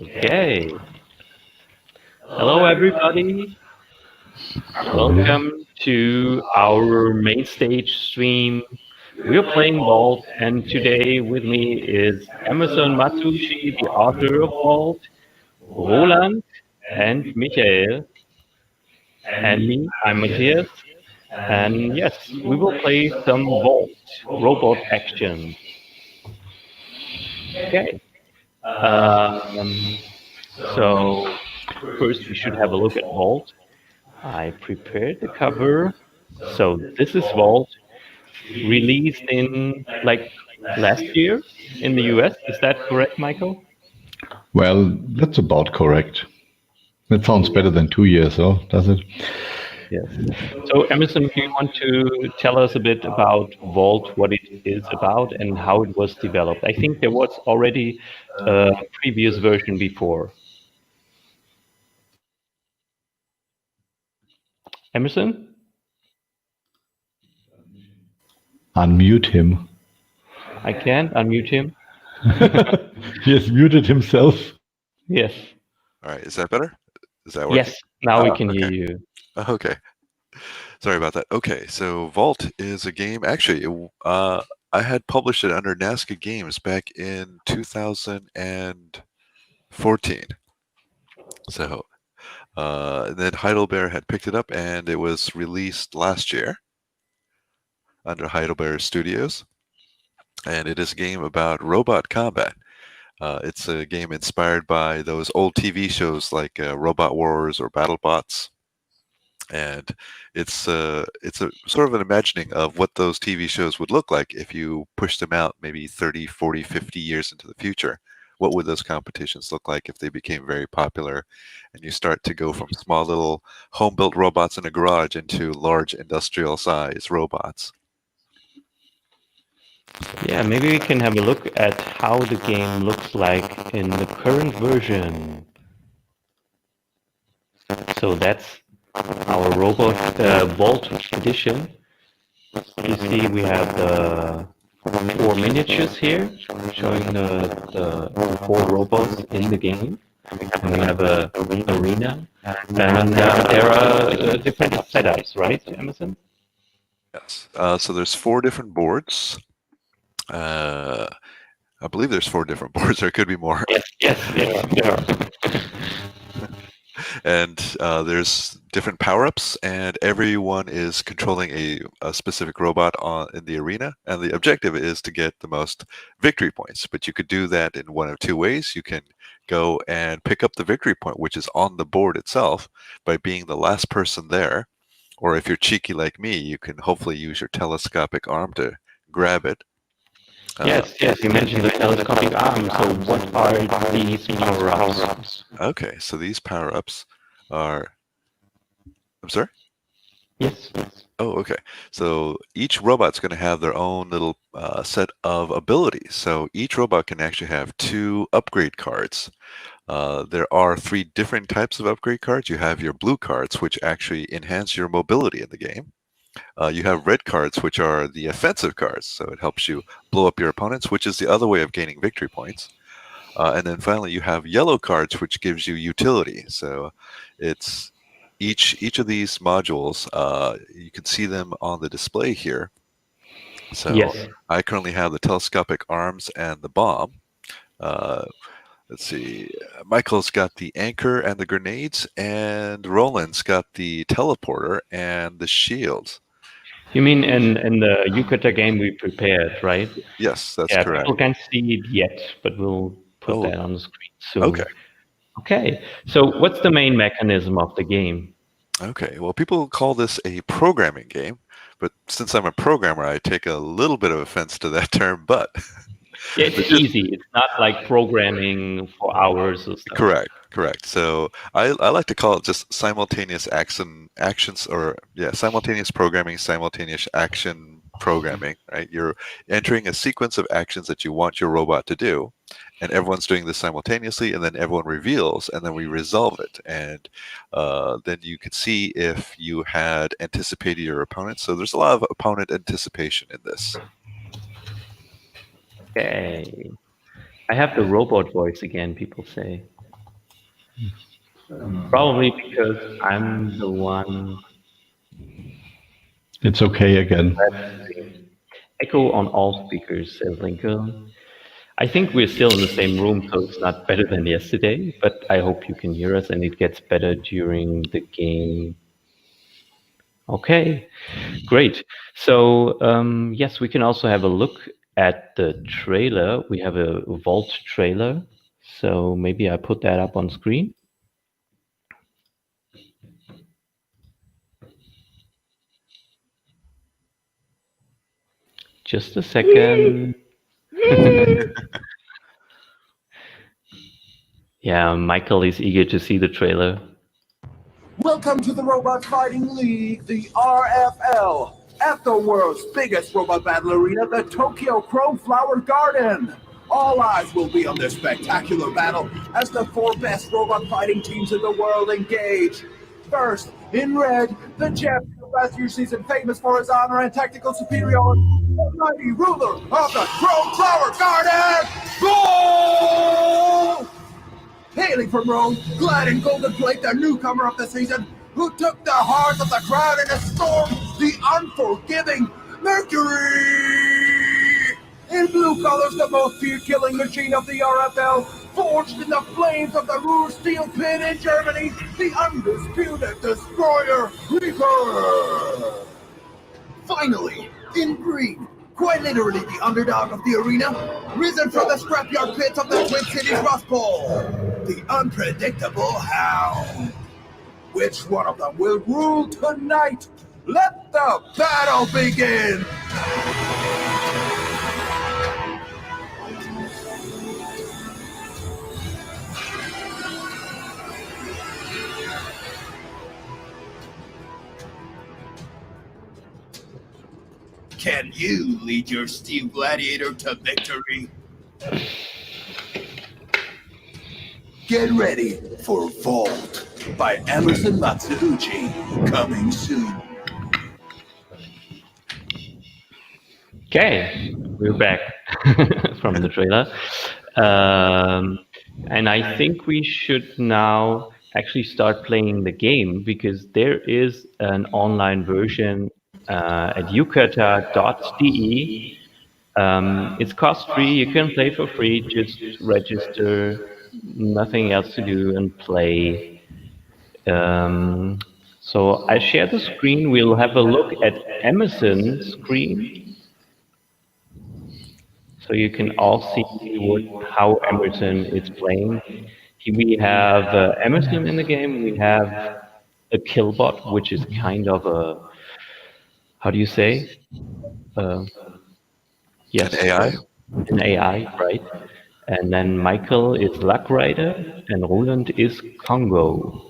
Okay. Hello, everybody. Welcome to our main stage stream. We're playing Vault, and today with me is Emerson Matsuuchi, the author of Vault, Roland, and Michael, and me. I'm Matthias. And yes, we will play some Vault robot action. Okay. Um, so first, we should have a look at Vault. I prepared the cover. So this is Vault, released in like last year in the US. Is that correct, Michael? Well, that's about correct. That sounds better than 2 years, though, does it? Yes. So Emerson, do you want to tell us a bit about Vault, what it is about, and how it was developed? I think there was already a previous version before. Emerson? Unmute him. I can't unmute him. He has muted himself. Yes. All right, is that better? Is that working? Yes, now we can hear you. Okay. Sorry about that. Okay, so Vault is a game. Actually, I had published it under Nazca Games back in 2014. So then Heidelberg had picked it up, and it was released last year under Heidelberg Studios. And it is a game about robot combat. It's a game inspired by those old TV shows like Robot Wars or BattleBots. And it's a sort of an imagining of what those TV shows would look like if you pushed them out maybe 30, 40, 50 years into the future. What would those competitions look like if they became very popular and you start to go from small little home-built robots in a garage into large industrial size robots? Yeah, maybe we can have a look at how the game looks like in the current version. So that's our robot Vault edition. You see we have the 4 miniatures here showing the 4 robots in the game. And we have a arena. And there are different setups, right, Emerson? Yes. So there's 4 different boards. I believe there's 4 different boards. There could be more. Yes, there are. And there's different power-ups, and everyone is controlling a specific robot in the arena, and the objective is to get the most victory points. But you could do that in one of 2 ways. You can go and pick up the victory point, which is on the board itself, by being the last person there. Or if you're cheeky like me, you can hopefully use your telescopic arm to grab it. Yes, you mentioned the telescopic arm. So what are these power-ups? Okay, so these power-ups are... I'm sorry? Yes. Oh, okay. So each robot's going to have their own little set of abilities. So each robot can actually have 2 upgrade cards. There are 3 different types of upgrade cards. You have your blue cards, which actually enhance your mobility in the game. You have red cards, which are the offensive cards. So it helps you blow up your opponents, which is the other way of gaining victory points. And then finally, you have yellow cards, which gives you utility. So it's each of these modules, you can see them on the display here. So Yes. I currently have the telescopic arms and the bomb. Let's see, Michael's got the anchor and the grenades, and Roland's got the teleporter and the shield. You mean in the Yukata game we prepared, right? Yes, that's Yeah, correct. people can't see it yet, but we'll put that on the screen soon. Okay. Okay, so what's the main mechanism of the game? Okay, well, people call this a programming game, but since I'm a programmer, I take a little bit of offense to that term, but... Yeah, it's easy. It's not like programming for hours or stuff. Correct. So I like to call it just simultaneous actions, or simultaneous programming, simultaneous action programming, right? You're entering a sequence of actions that you want your robot to do, and everyone's doing this simultaneously, and then everyone reveals, and then we resolve it. And then you can see if you had anticipated your opponent. So there's a lot of opponent anticipation in this. Okay. I have the robot voice again, people say. Probably because I'm the one. It's okay again. Let's see. Echo on all speakers, says Lincoln. I think we're still in the same room, so it's not better than yesterday, but I hope you can hear us and it gets better during the game. Okay, great. So, yes, we can also have a look at the trailer. We have a Vault trailer. So maybe I put that up on screen. Just a second. Yeah, Michael is eager to see the trailer. Welcome to the Robot Fighting League, the RFL, at the world's biggest robot battle arena, the Tokyo Chrome Flower Garden. All eyes will be on this spectacular battle as the 4 best robot fighting teams in the world engage. First, in red, the champion of last year's season, famous for his honor and tactical superiority, the mighty ruler of the Chrome Flower Garden, Gold! Hailing from Rome, clad in golden plate, the newcomer of the season, who took the hearts of the crowd in a storm, the unforgiving Mercury! In blue colors, the most fear-killing machine of the RFL, forged in the flames of the Ruhr steel pit in Germany, the undisputed destroyer, Reaper! Finally, in green, quite literally the underdog of the arena, risen from the scrapyard pits of the Twin Cities Rust Bowl, the unpredictable Hound. Which one of them will rule tonight? Let the battle begin! Can you lead your steel gladiator to victory? Get ready for Vault by Emerson Matsuuchi, coming soon. Okay, we're back from the trailer. And I think we should now actually start playing the game because there is an online version at yukata.de. It's cost-free. You can play for free. Just register. Nothing else to do and play. So I share the screen. We'll have a look at Emerson's screen. So you can all see how Emerson is playing. We have Emerson in the game. We have a killbot, which is kind of a, how do you say? Yes, An AI? An AI, right? And then Michael is Luck Rider, and Roland is Congo.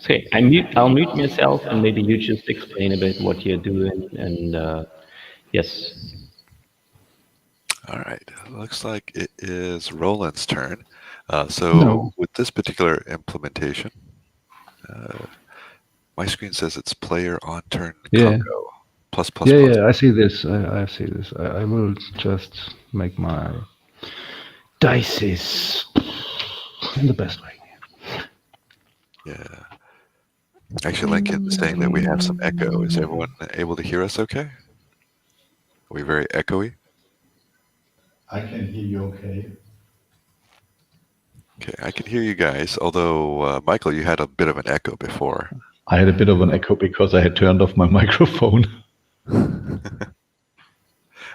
Okay, I'll mute myself, and maybe you just explain a bit what you're doing, and yes. All right. Looks like it is Roland's turn. So with this particular implementation, my screen says it's player on turn Congo. Plus. Yeah, I see this. I see this. I will just make my dices in the best way. Yeah. Actually, Lincoln is saying that we have some echo. Is everyone able to hear us okay? Are we very echoey? I can hear you okay. Okay, I can hear you guys, although, Michael, you had a bit of an echo before. I had a bit of an echo because I had turned off my microphone.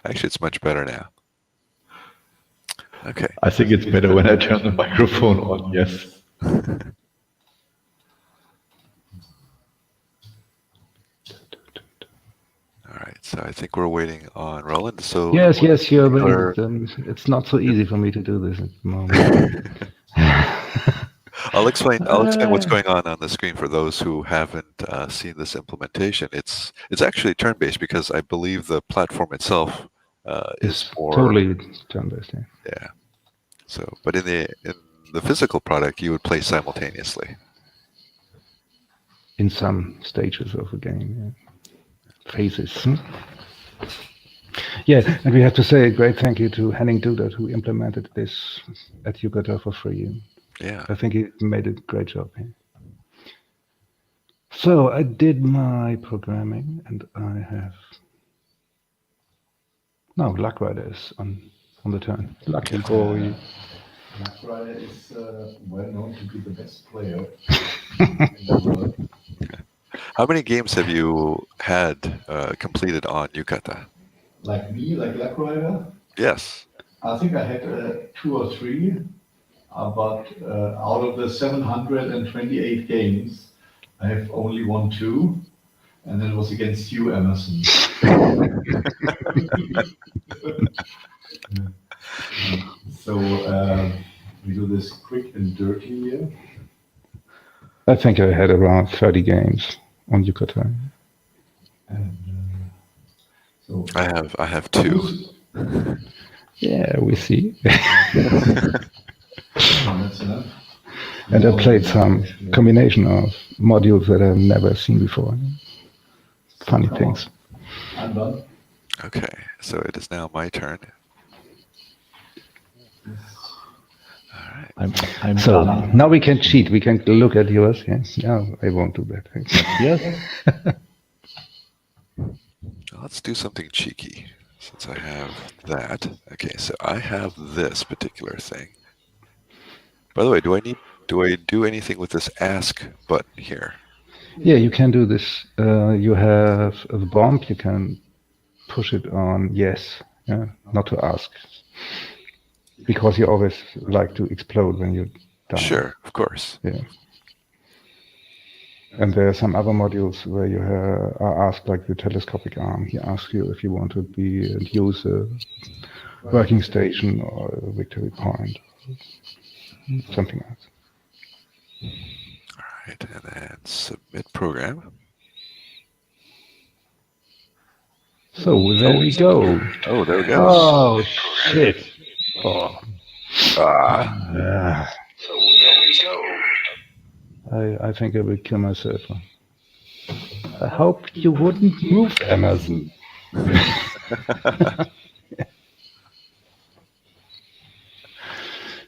Actually, it's much better now. Okay. I think it's better when I turn the microphone on, yes. All right, so I think we're waiting on Roland. So yes, you're waiting. It's not so easy for me to do this at the moment. I'll explain what's going on the screen for those who haven't seen this implementation. It's actually turn-based because I believe the platform itself is for totally turn-based. Yeah. So, but in the physical product, you would play simultaneously. In some stages of a game, phases. Yeah, and we have to say a great thank you to Henning Dudat, who implemented this at Yugata for free. Yeah. I think he made a great job here. So I did my programming, and I have no Luck Rider is on the turn. Lucky boy. Knight Rider is well known to be the best player in the world. How many games have you had completed on Yukata? Like me, like Luck Rider, Yes. I think I had 2 or 3, but out of the 728 games, I have only won 2, and that was against you, Emerson. So we do this quick and dirty here. I think I had around 30 games on Yucatan. And so I have 2. Yeah, we see. that's enough. And I played some combination of modules that I've never seen before. Funny things. I'm done. Okay, so it is now my turn. I'm So done. now we can cheat. We can look at yours. Yes. No, I won't do that. Yes. Let's do something cheeky since I have that. Okay, so I have this particular thing. By the way, do I do anything with this ask button here? Yeah, you can do this. You have a bomb. You can push it on yes, yeah, not to ask, because you always like to explode when you die. Sure, of course. Yeah. And there are some other modules where you are asked, like the telescopic arm. He asks you if you want to be and use a working station or a victory point, something else. All right, and then submit program. So there we go. Oh, there we go. Oh shit! Oh. Ah, I think I will kill myself. I hope you wouldn't move, Emerson.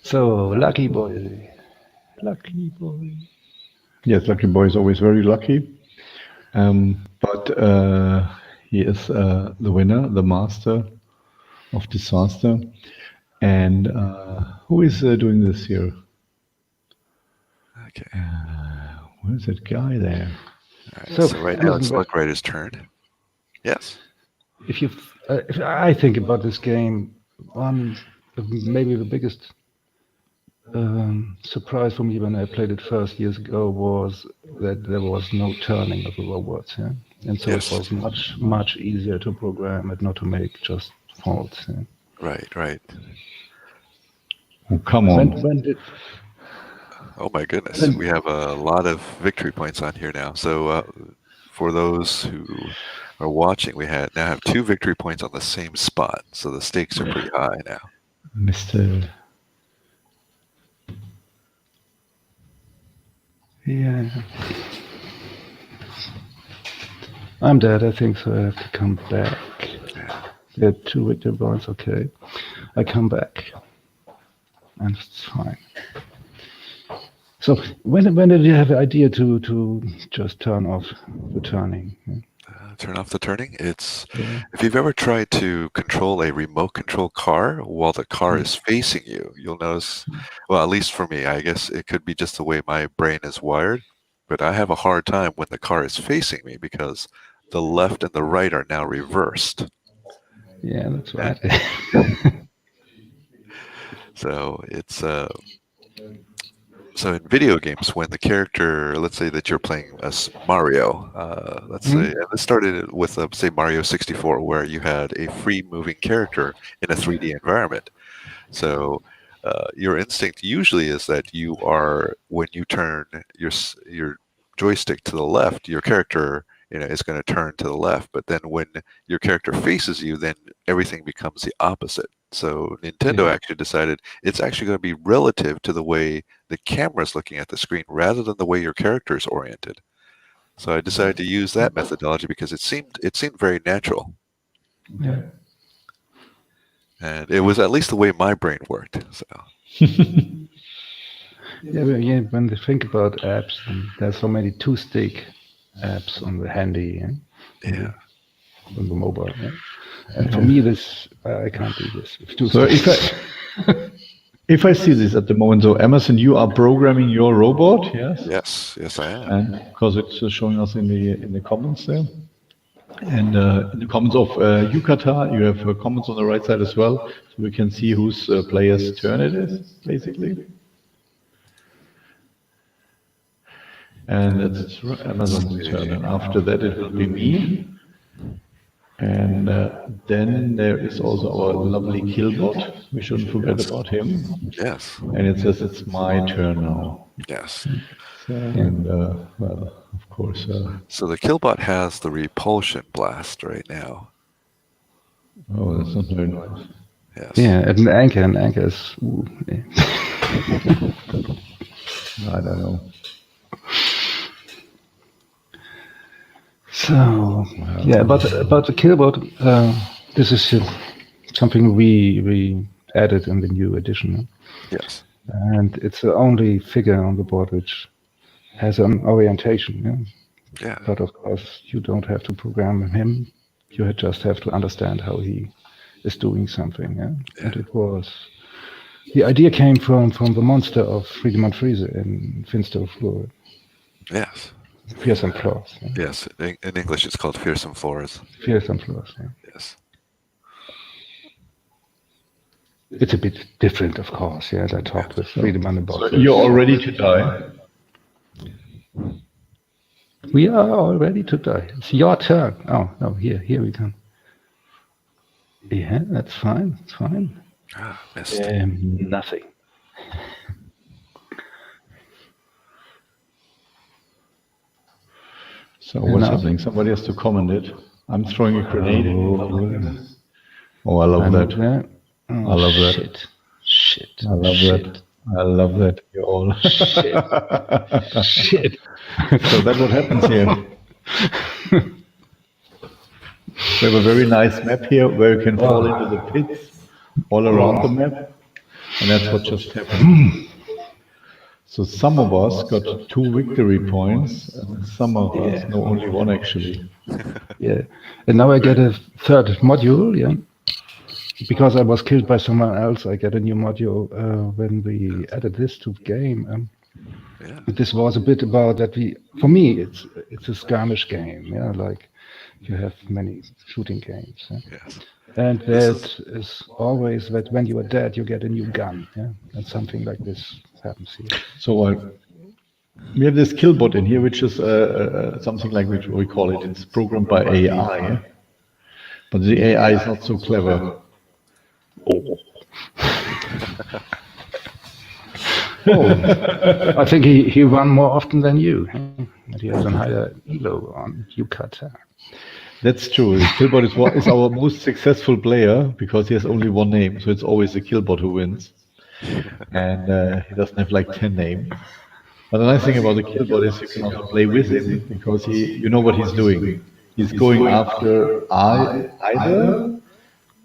So, lucky boy. Lucky boy. Yes, Lucky Boy is always very lucky. But he is the winner, the master of disaster. And who is doing this here? okay. Where's that guy there? All right, So, so right now it's Amazon- Luck Rider's turn. Yes. If I think about this game, one maybe the biggest surprise for me when I played it first years ago was that there was no turning of the robots, yeah? And so Yes. it was much easier to program and not to make just faults. Yeah? Right. Oh, come on. When did Oh my goodness, we have a lot of victory points on here now. So for those who are watching, we now have 2 victory points on the same spot. So the stakes are pretty high now. Mr. Yeah. I'm dead, I think, so I have to come back. There are 2 victory points, okay. I come back. And it's fine. So when did you have the idea to just turn off the turning? Turn off the turning. It's Yeah. if you've ever tried to control a remote control car while the car is facing you, you'll notice, well, at least for me, I guess it could be just the way my brain is wired, but I have a hard time when the car is facing me because the left and the right are now reversed. Yeah, that's right. So it's so in video games, when the character, let's say that you're playing as Mario, let's say, and this started with, say, Mario 64, where you had a free moving character in a 3D environment. So your instinct usually is that you are, when you turn your joystick to the left, your character is going to turn to the left. But then when your character faces you, then everything becomes the opposite. So Nintendo actually decided it's actually going to be relative to the way the camera is looking at the screen rather than the way your character is oriented. So I decided to use that methodology because it seemed very natural. Yeah. And it was at least the way my brain worked. So Yeah, but yeah, when you think about apps, there's so many two-stick apps on the handy, yeah. on the mobile. Yeah? And for me, this I can't do this. With two So sticks. if I see this at the moment, so Emerson, you are programming your robot, yes? Yes, I am. And because it's showing us in the comments there. And in the comments of Yukata, you have comments on the right side as well, so we can see whose player's turn it is, basically. And it's Amazon's turn, and after that it will be me. And then there is also our lovely Killbot. We shouldn't forget about him. Yes. And it says it's my turn now. Yes. So, and well, of course. So the Killbot has the repulsion blast right now. Oh, that's not very nice. Yes. Yeah, and an anchor is. Ooh, yeah. I don't know. So yeah, but about the Killbot, this is something we added in the new edition, Yes. and it's the only figure on the board which has an orientation. Yeah? Yeah. But of course, you don't have to program him. You just have to understand how he is doing something. Yeah? And it was the idea came from the monster of Friedemann Friese in Finster Flora. Yes. Fearsome Floors. Yeah? Yes. In English, it's called Fearsome Floors. Fearsome Floors. Yeah? Yes. It's a bit different, of course. Yeah, I talked with Friedemann about So this. you're all ready to die? We are all ready to die. It's your turn. Oh, no, here we come. Yeah, that's fine. It's fine. Ah, missed. Nothing. So what's happening? Somebody has to comment it. I'm throwing a grenade in. Oh, I love that. Oh, I love that. Shit. I love that. I love that. You're all. Shit. So that's what happens here. We have a very nice map here where you can fall into the pits all around the map. And that's what just happened. So some of us got 2 victory points, and some of us, no, only 1 actually. Yeah. And now I get a third module, yeah. Because I was killed by someone else, I get a new module when we added this to the game. Yeah. This was a bit about that for me, it's a skirmish game, yeah, like you have many shooting games. Yeah? Yes. And that is always that when you are dead, you get a new gun, yeah, and something like this happens here. So we have this killbot in here, which is something like which we call it. It's programmed by AI, but the AI is not so clever. I think he run more often than you. And he has a higher elo on Yukata. That's true. Killbot is our most successful player because he has only 1 name, so it's always the Killbot who wins. And he doesn't have like 10 names. But the nice thing about the Killbot is you can also play with him because you know what he's doing. He's going after either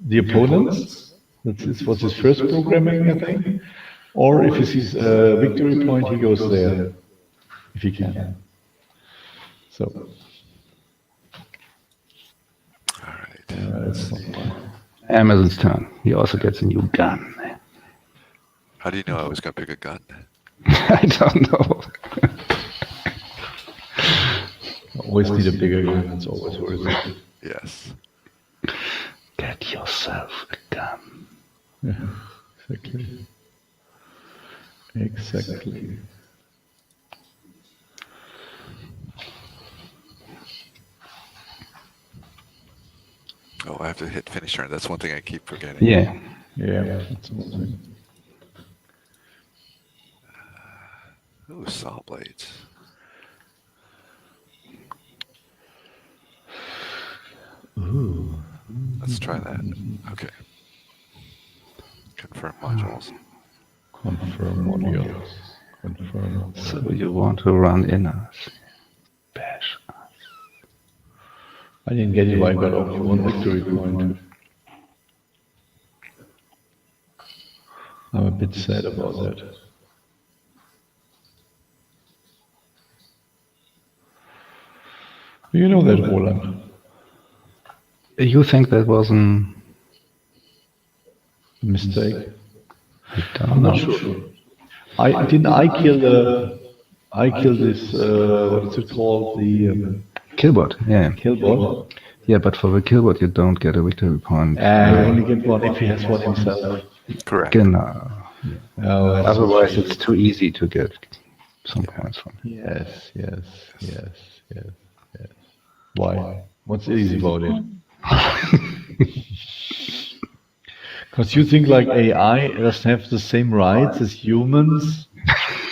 the opponents, that's what's his first programming, I think, or if he sees a victory point, he goes there, if he can. So. All right. Amazon's turn. He also gets a new gun. How do you know I was going to pick a gun? I don't know. Always need a bigger gun, it's always worth it. Yes. Get yourself a gun. Yeah, exactly. Exactly. Oh, I have to hit finish turn. That's one thing I keep forgetting. Yeah. Yeah, that's one thing. Ooh, saw blades. Ooh. Let's try that. Okay. Confirm modules. Confirm modules. Confirm. So you want to run in us. Bash us. I didn't get it, but I got only 1 victory point. I'm a bit sad about that. You know that, Roland. You think that was a Mistake. don't I'm not know. sure. I killed this, what is it called? The Killbot, yeah. killbot. Yeah, but for the killbot you don't get a victory point. And you only get one if he has one himself. Correct. Genau. Oh, that's Otherwise so it's too easy to get some points from. yes. Why? What's easy about it? Because you think like AI doesn't have the same rights as humans.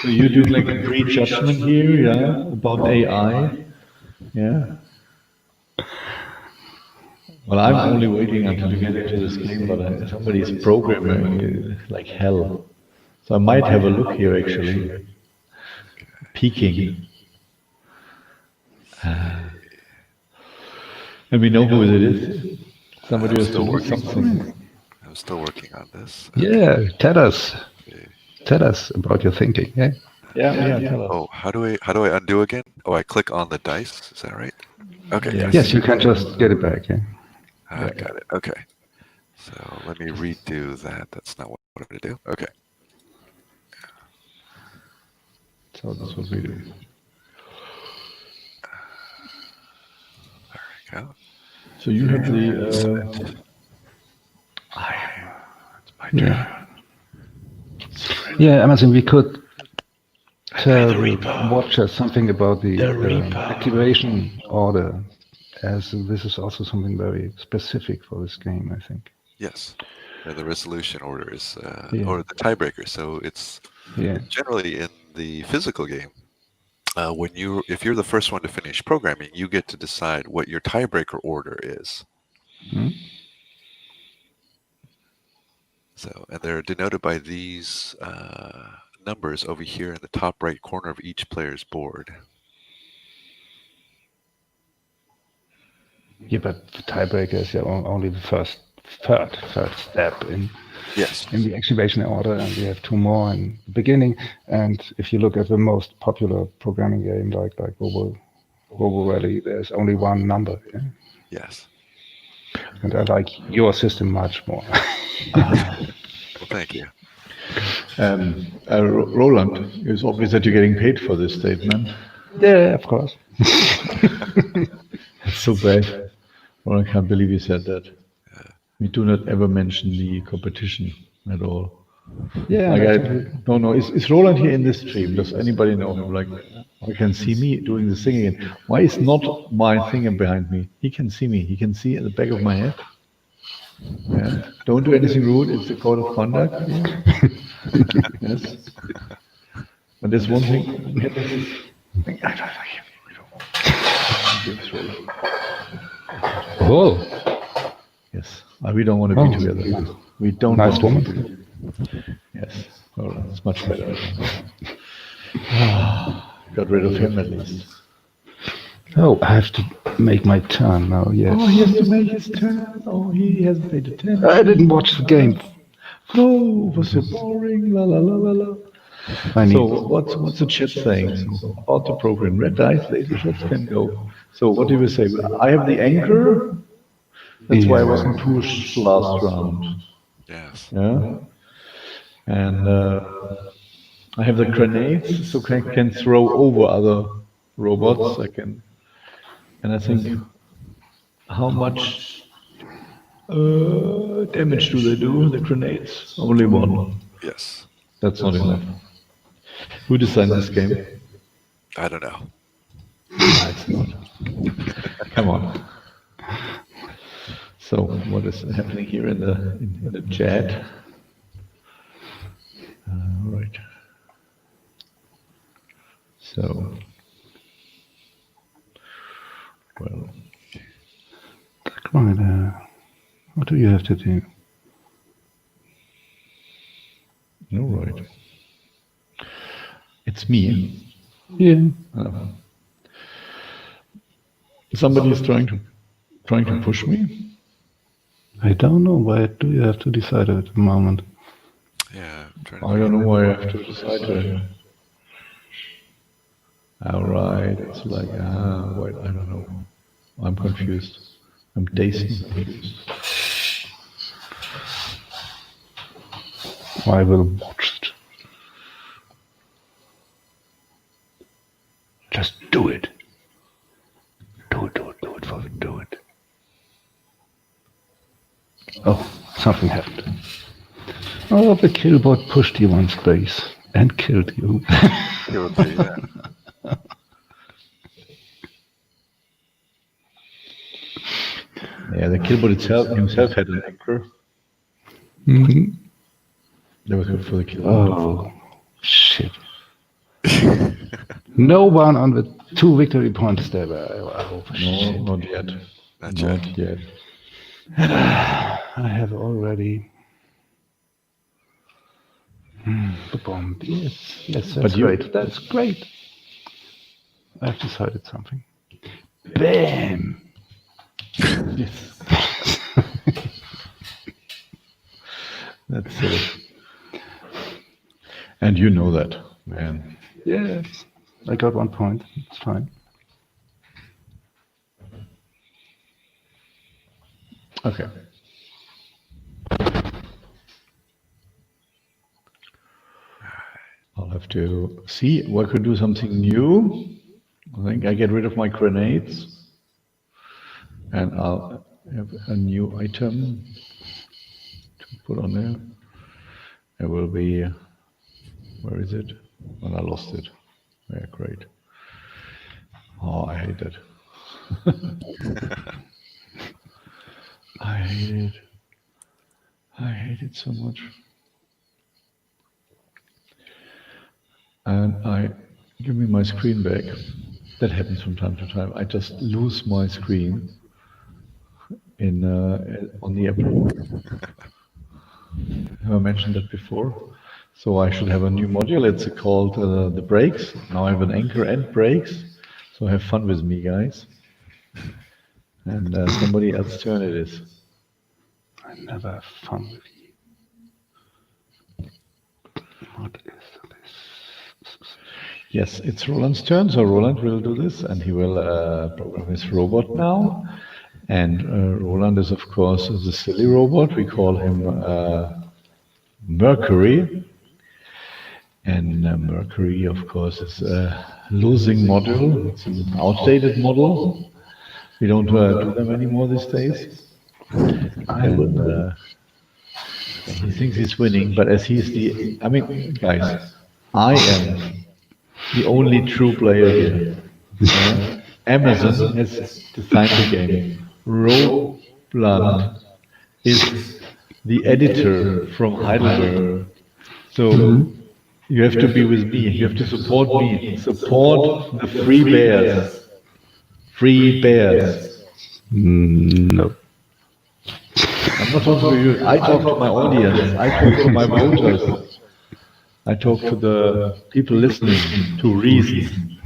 So you do like a prejudgment here, yeah, about AI. Yeah. Well, I'm only waiting until you get into this game, but somebody is programming like hell. So I might have a look here actually. Peeking. Let me know who it is. Somebody has to still do working. something. I'm still working on this. Yeah, tell us. Okay. Tell us about your thinking, yeah? Yeah, tell us. Oh, how do I undo again? Oh, I click on the dice. Is that right? Okay. Yeah. good. Yes, you can just get it back, yeah? Got it. Okay. So let me redo that. That's not what I'm going to do. Okay. So that's what we do. There we go. So you have the. It's my turn. Yeah, Emerson, we could tell the watchers something about the activation order, as this is also something very specific for this game, I think. Yes. The resolution order is, Yeah. or the tiebreaker. So it's Yeah. generally in the physical game. If you're the first one to finish programming, you get to decide what your tiebreaker order is. Hmm? So, and they're denoted by these numbers over here in the top right corner of each player's board. Yeah, but the tiebreaker is only the third step in Yes. the activation order, and we have two more in the beginning. And if you look at the most popular programming game like Robo Rally, there's only one number. Yeah? Yes. And I like your system much more. Well, thank you. Roland, it's obvious that you're getting paid for this statement. Yeah, of course. It's so bad. Well, I can't believe you said that. We do not ever mention the competition at all. Yeah, Like no. Is Roland here in this stream? Does anybody know him? Like, you can see me doing the singing. Why is not my thing behind me? He can see me. He can see at the back of my head. Yeah. Don't do anything rude. It's a code of conduct. Yes. But there's one thing. We have this thing. I don't like him. Oh, Yes. We don't want to be together. We don't nice want to woman. be. Yes. Well, it's much better. Got rid of him at least. Oh, I have to make my turn now. Yes. Oh, he has to make his turn. Oh, he hasn't made a turn. I didn't watch the game. No, it was so boring. La la la la la. I need. So what's the chat saying? So about the program, red dice, laser shots can go. So what do you say? I have the anchor. That's why I wasn't pushed last round. Yes. Yeah. And I have the grenades, so I can throw over other robots. I can, and I think how much damage do they do? The grenades? Only one. Yes. That's not enough. Who designed this game? I don't know. It's not. Come on. So what is happening here in the chat? All right. So, well, Right, what do you have to do? all right. It's me. Yeah. Somebody is trying to push me. I don't know. Why do you have to decide at the moment? Yeah, I'm trying to I don't know why I have to decide to. All right, it's like, wait, I don't know. I'm confused. I'm dazed and confused. I will watch it. Just do it. Do it, Wolfie, do it. Oh, something happened. Oh, the killbot pushed you on space and killed you. Killed you, yeah. Yeah, the killbot itself himself had an anchor. That was good for the killbot. Oh, shit. No one on the 2 victory points there. Oh, No, shit. not yet. Not Not yet. I have already. The bomb. Yes, that's But you- great. That's great. I've decided something. Bam! Yes. That's silly. And you know that, man. Yes. I got 1 point. It's fine. Okay. I'll have to see if I could do something new. I think I get rid of my grenades. And I'll have a new item to put on there. It will be, where is it? Well, I lost it. Yeah, great. Oh, I hate it. I hate it. I hate it so much. And give me my screen back. That happens from time to time. I just lose my screen in on the Apple. Have I mentioned that before? So I should have a new module. It's called the brakes. Now I have an anchor and brakes. So have fun with me, guys. And somebody else's turn it is. I never have fun with you. What is this? Yes, it's Roland's turn. So Roland will do this, and he will program his robot now. And Roland is, of course, the silly robot. We call him Mercury. And Mercury, of course, is a losing model. It's an outdated model. We don't do them anymore these days. And he thinks he's winning, but as he's I mean, guys, I am the only true player here. Emerson has designed the game. Roland is the editor from Heidelberg. So you have to be with me. You have to support me. Support the free bears. Free bears. No. I'm not talking to you. I talk to my audience. I talk to my voters. I talk to the people listening, to reason,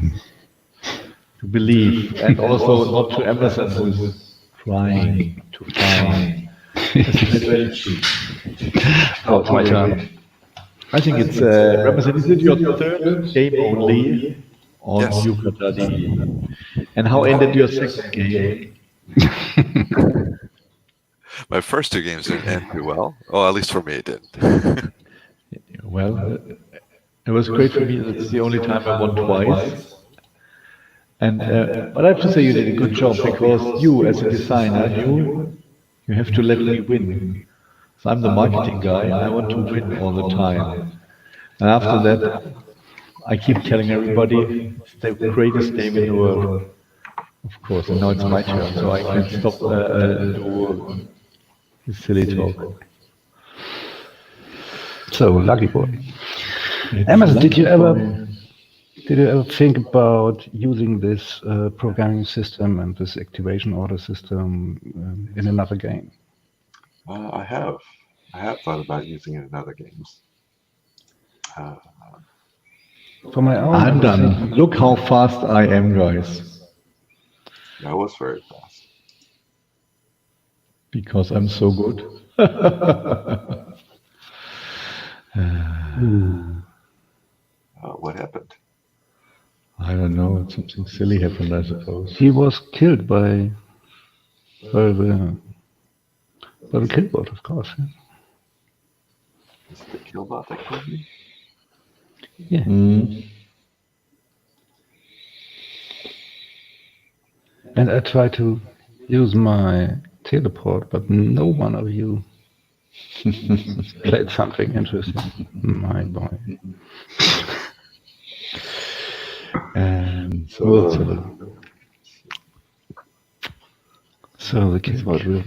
to believe, and also not to Emerson, who's trying to find a strategy. Oh, it's my turn. I think it's Emerson. Is it your third game only on Yes. Yucatan? And how ended your second game? My first 2 games didn't end too well. Oh, at least for me it didn't. Well, it was great for me. It's the only time I won twice. And but I have to say you did a good job, because you, as a designer, you have to let me win. So I'm the marketing guy. I want to win all the time. And after that, I keep telling everybody it's the greatest game in the world. Of course, and now it's my turn, so I can stop do this silly talk. So, lucky boy. It's Emerson, did you lucky ever think about using this programming system and this activation order system in another game? I have thought about using it in other games. For my own, I'm done. Look how fast I am, guys. That was very fast. Because I'm so good. What happened? I don't know. Something silly happened, I suppose. He was killed by the killbot, of course. Yeah. Is it the killbot that killed me? Yeah. And I tried to use my teleport, but no one of you played something interesting. My boy. And so let's have a look. So the killbot will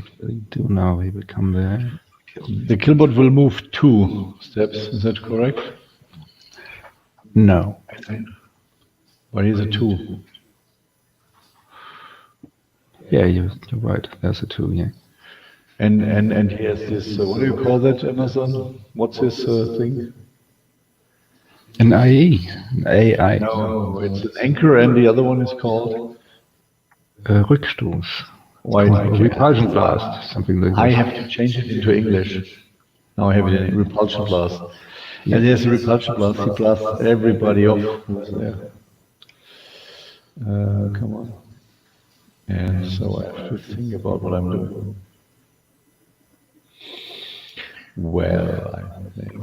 do now. He will come there. The killbot will move 2 steps. Is that correct? No. But he's a 2. Yeah, you're right. There's a 2. Yeah. And he has this. What do you call that, Amazon? What's his thing? An IE, an AI. No, it's an anchor, and the other one is called Rückstoß. Why? Repulsion blast, something like that. I have to change it into English. Now I have it in repulsion blast. And there's a repulsion blast. He blasts everybody off who's there. Come on. And so I have to think about what I'm doing. Well, I think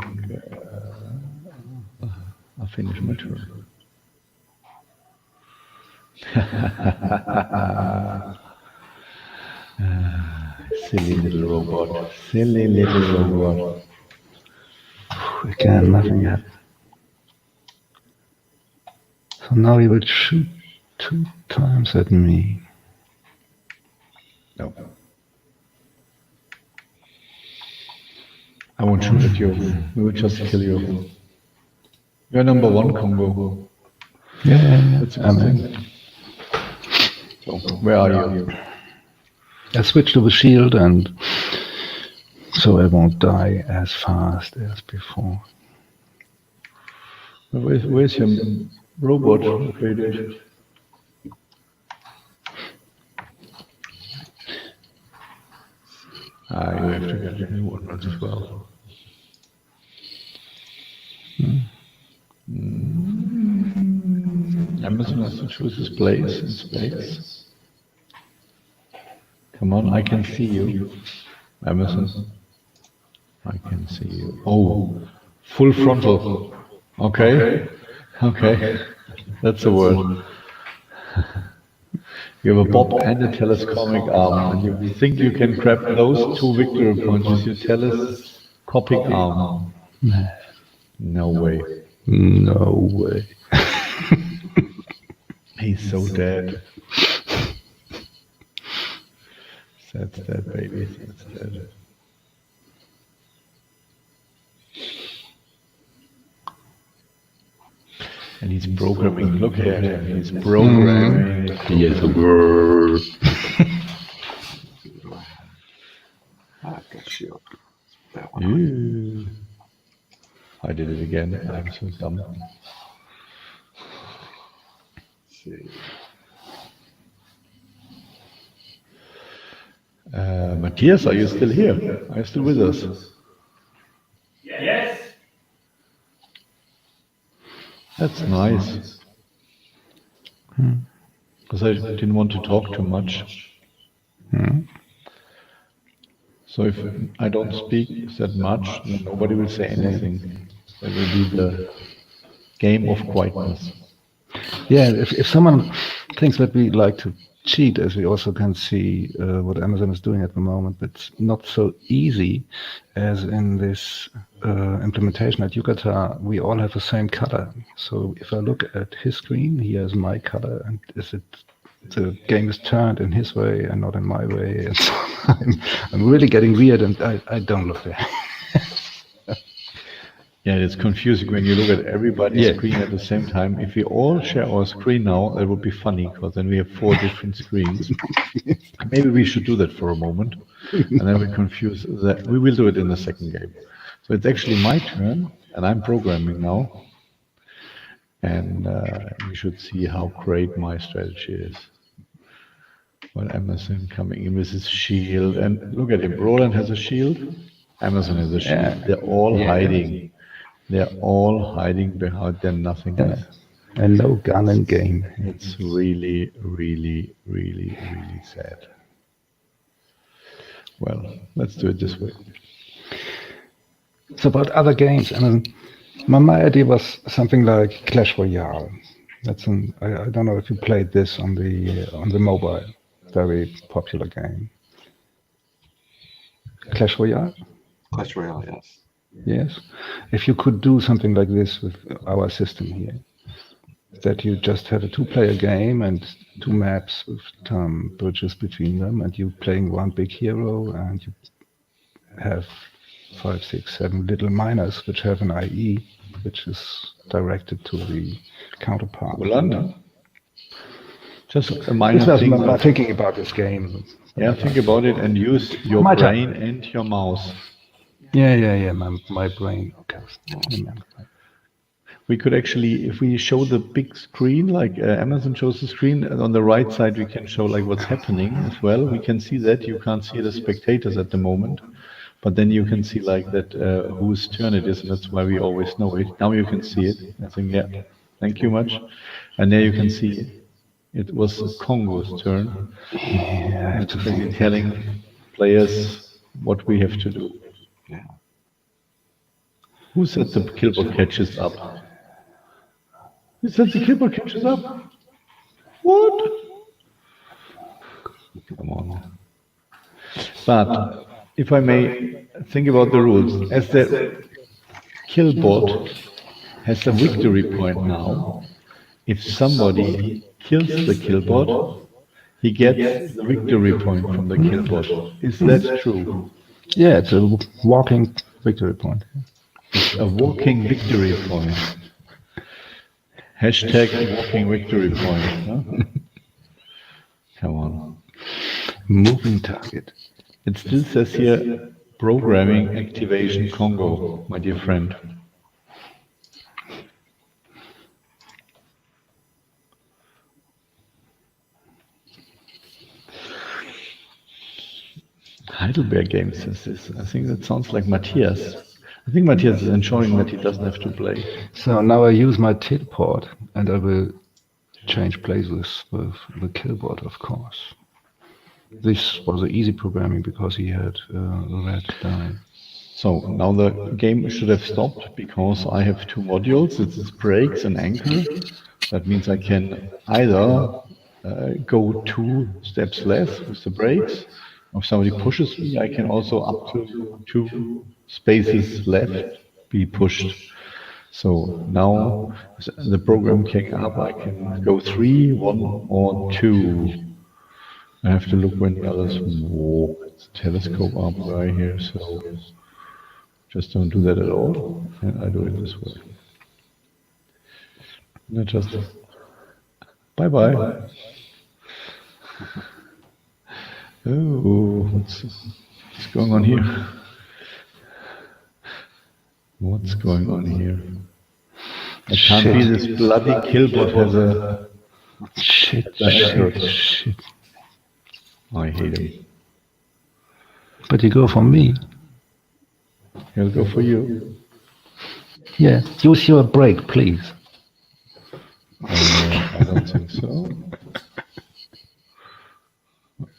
I'll finish my turn. Silly little robot. Silly little robot. Again, nothing happened. So now he will shoot 2 times at me. No. I won't shoot at you. We will just kill you. You're number 1 combo. Yeah, That's amazing. So, where are you? I switch to the shield, and so I won't die as fast as before. Where's your robot located? You have to get a new one as well. Emerson has to choose his place in space. Come on, I can see you. Emerson, I can see you. Oh, full frontal. Okay, okay, that's the word. You have a bob and a telescopic arm, and you think you can grab those 2 victory points with your telescopic arm. No way. No way. He's so dead. That's dead, baby. That's dead. And he's programming. Look at him. He's programming. He is a bird. I've got shield. That one. Ew. I did it again. I'm so dumb. Let's see. Matthias, are you still here? Are you still with us? Yes. That's nice. Because I didn't want to talk too much. So if I don't speak that much, then nobody will say anything. That will be the game of quietness. Yeah, if someone thinks that we like to cheat, as we also can see what Amazon is doing at the moment, but it's not so easy as in this implementation at Yucata. We all have the same color. So if I look at his screen, he has my color, and the game is turned in his way and not in my way, and so I'm really getting weird, and I don't look there. Yeah, it's confusing when you look at everybody's screen at the same time. If we all share our screen now, that would be funny, because then we have 4 different screens. Maybe we should do that for a moment, and then we confuse that. We will do it in the second game. So it's actually my turn, and I'm programming now. And we should see how great my strategy is. Well, Emerson coming in with his shield, and look at him. Roland has a shield. Amazon has a shield. They're all hiding. They're all hiding behind their nothingness. And no gun in game. It's really, really, really, really sad. Well, let's do it this way. So about other games, I mean, my idea was something like Clash Royale. That's I don't know if you played this on the mobile. Very popular game. Clash Royale? Clash Royale, yes. Yes. If you could do something like this with our system here, that you just have a two-player game and two maps with bridges between them, and you playing one big hero, and you have 5, 6, 7 little miners which have an IE, which is directed to the counterpart. Roland? Just a minor This was thing. my thinking about this game. Yeah, think about it and use your My turn. brain and your mouse. Yeah. My brain. Okay. We could actually, if we show the big screen, like Amazon shows the screen, and on the right side we can show like what's happening as well. We can see that. You can't see the spectators at the moment, but then you can see like that whose turn it is, and that's why we always know it. Now you can see it. I think, yeah, thank you much. And there you can see it was Congo's turn. Yeah, And basically telling players what we have to do. Yeah. Who said the killboard catches up? Who said the killboard catches up? What? Come on. But if I may think about the rules, as the killboard has a victory point now, if somebody kills the killboard, he gets the victory point from the killboard. Is that true? Yeah, it's a walking victory point. A walking victory point. Hashtag walking victory point. Huh? Come on. Moving target. It still says here programming activation Congo, my dear friend. Heidelberg Games says this. I think that sounds like Matthias. I think Matthias is ensuring that he doesn't have to play. So now I use my teleport, and I will change places with the killboard, of course. This was an easy programming because he had a red die. So now the game should have stopped because I have two modules. It's brakes and anchor. That means I can either go 2 steps less with the brakes. If somebody pushes me, I can also up to 2 spaces left be pushed. So now the program came up, I can go 3, 1, or 2. I have to look when the others walk. It's a telescope up right here, so just don't do that at all. And I do it this way. And I just bye-bye. Oh, what's going on here? What's going on here? It can't be this bloody killbot has a... Shit. I hate him. But you go for me. He'll go for you. Yeah, use your brake, please. I don't think so.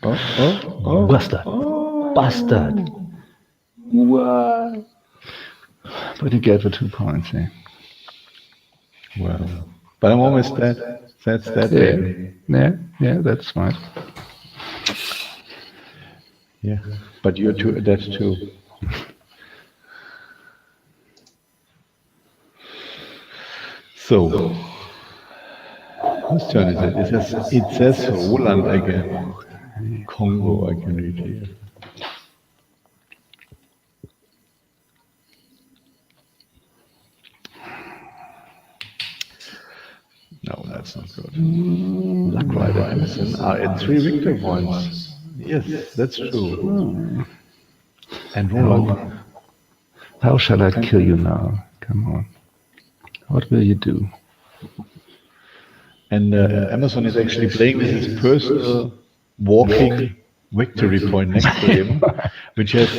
Oh. Bastard. What? But you get the 2 points, eh? Well, but I'm almost dead. That's that game. Yeah, that's fine. Yeah, but you're dead too. So, whose turn is it? It says Roland again. Congo, I can read here. No, that's not good. Luck Rider Emerson are at 3 victory points. Yes, that's true. And Roland. How shall I kill you now? Come on. What will you do? And Emerson is actually playing with his personal walking victory point next to him, which has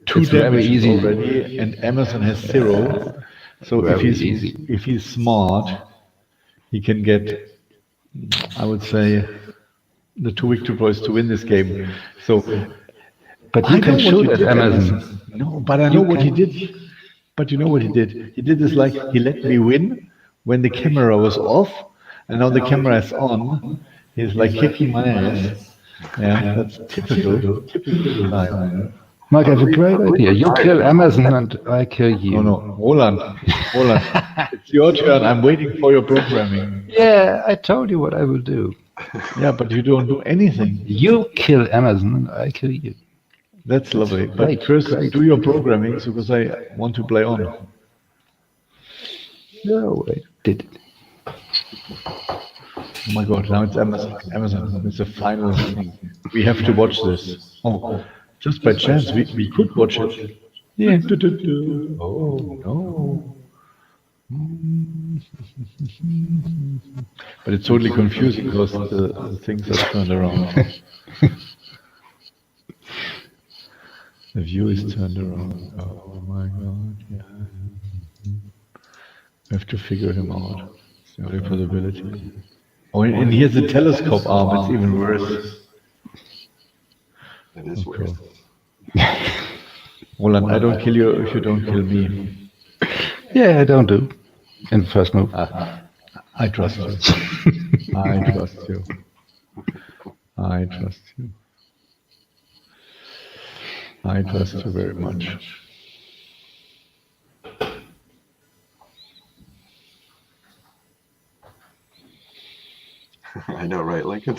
2 It's very damages easy. already, and Emerson has 0. So if Very easy. he's smart, he can get, I would say, the 2 victory boys to win this game. So But you I can know what shoot you at did, Emerson. No, but I know what he did. But you know what he did? He did this like he let me win when the camera was off, and now the camera is on. He's like kicking my ass. Yeah, that's typical style. Mike, I have a great idea. You kill Emerson and I kill you. No, Roland, it's your turn. I'm waiting for your programming. Yeah, I told you what I will do. Yeah, but you don't do anything. You kill Emerson and I kill you. That's lovely. But Great, first, great. do your programming because I want to play on. No, I did it. Oh my God! Now it's Emerson. Emerson, it's the final thing. We have to watch this. Oh, just by chance, we could watch it. Yeah. Oh no. But it's totally confusing because the things are turned around. The view is turned around. Oh my God. Yeah. We have to figure him out. It's the only possibility. Oh, and here's the telescope arm. It's even worse. It is worse. Roland, I don't kill you if you don't kill me. Yeah, I don't do. In the first move. I trust you. I trust you. I trust you. I trust you very much. I know, right, Lincoln?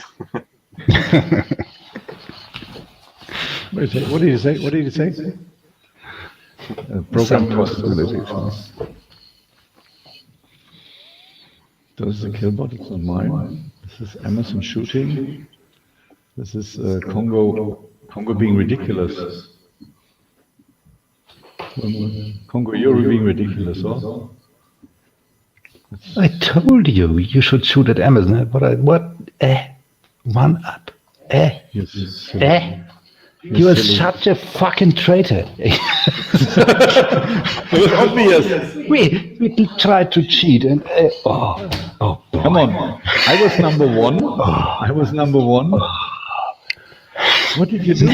What did you say? What did you say? Program Some possibilities. This is a killbot, it's not mine. This is Emerson shooting. This is Congo being ridiculous. Congo, you're being ridiculous, huh? I told you you should shoot at Emerson. What? One up. Yes. You are such a fucking traitor. It was obvious. We tried to cheat and Come on. I was number 1. I was number 1. What did you do?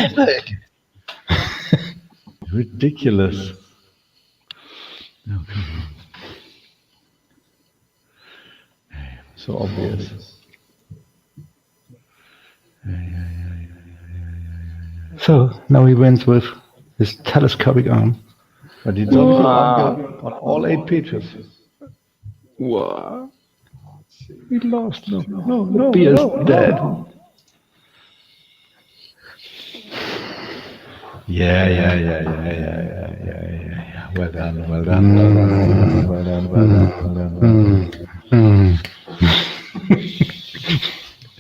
Ridiculous. Oh, come on. So obvious. So now he wins with his telescopic arm. But it's on all 8 pages. What? Let's see. We lost. No. He is dead. Yeah. Well done.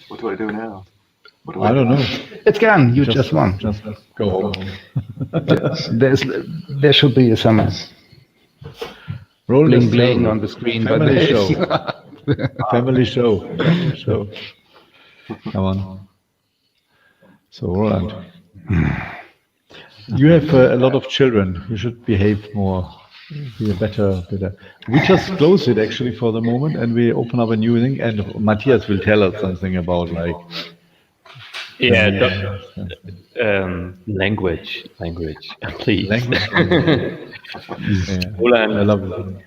What do I do now? What do I don't know. It's gone. You just won. Just go home. There should be some Roll bling this bling through. on the screen. Family but show. Family show. Come on. So, Roland, you have a lot of children. You should behave more. Be a better. We just close it actually for the moment, and we open up a new thing. And Matthias will tell us something about like. Yeah, language, please. Language. Yeah. Roland, I love it.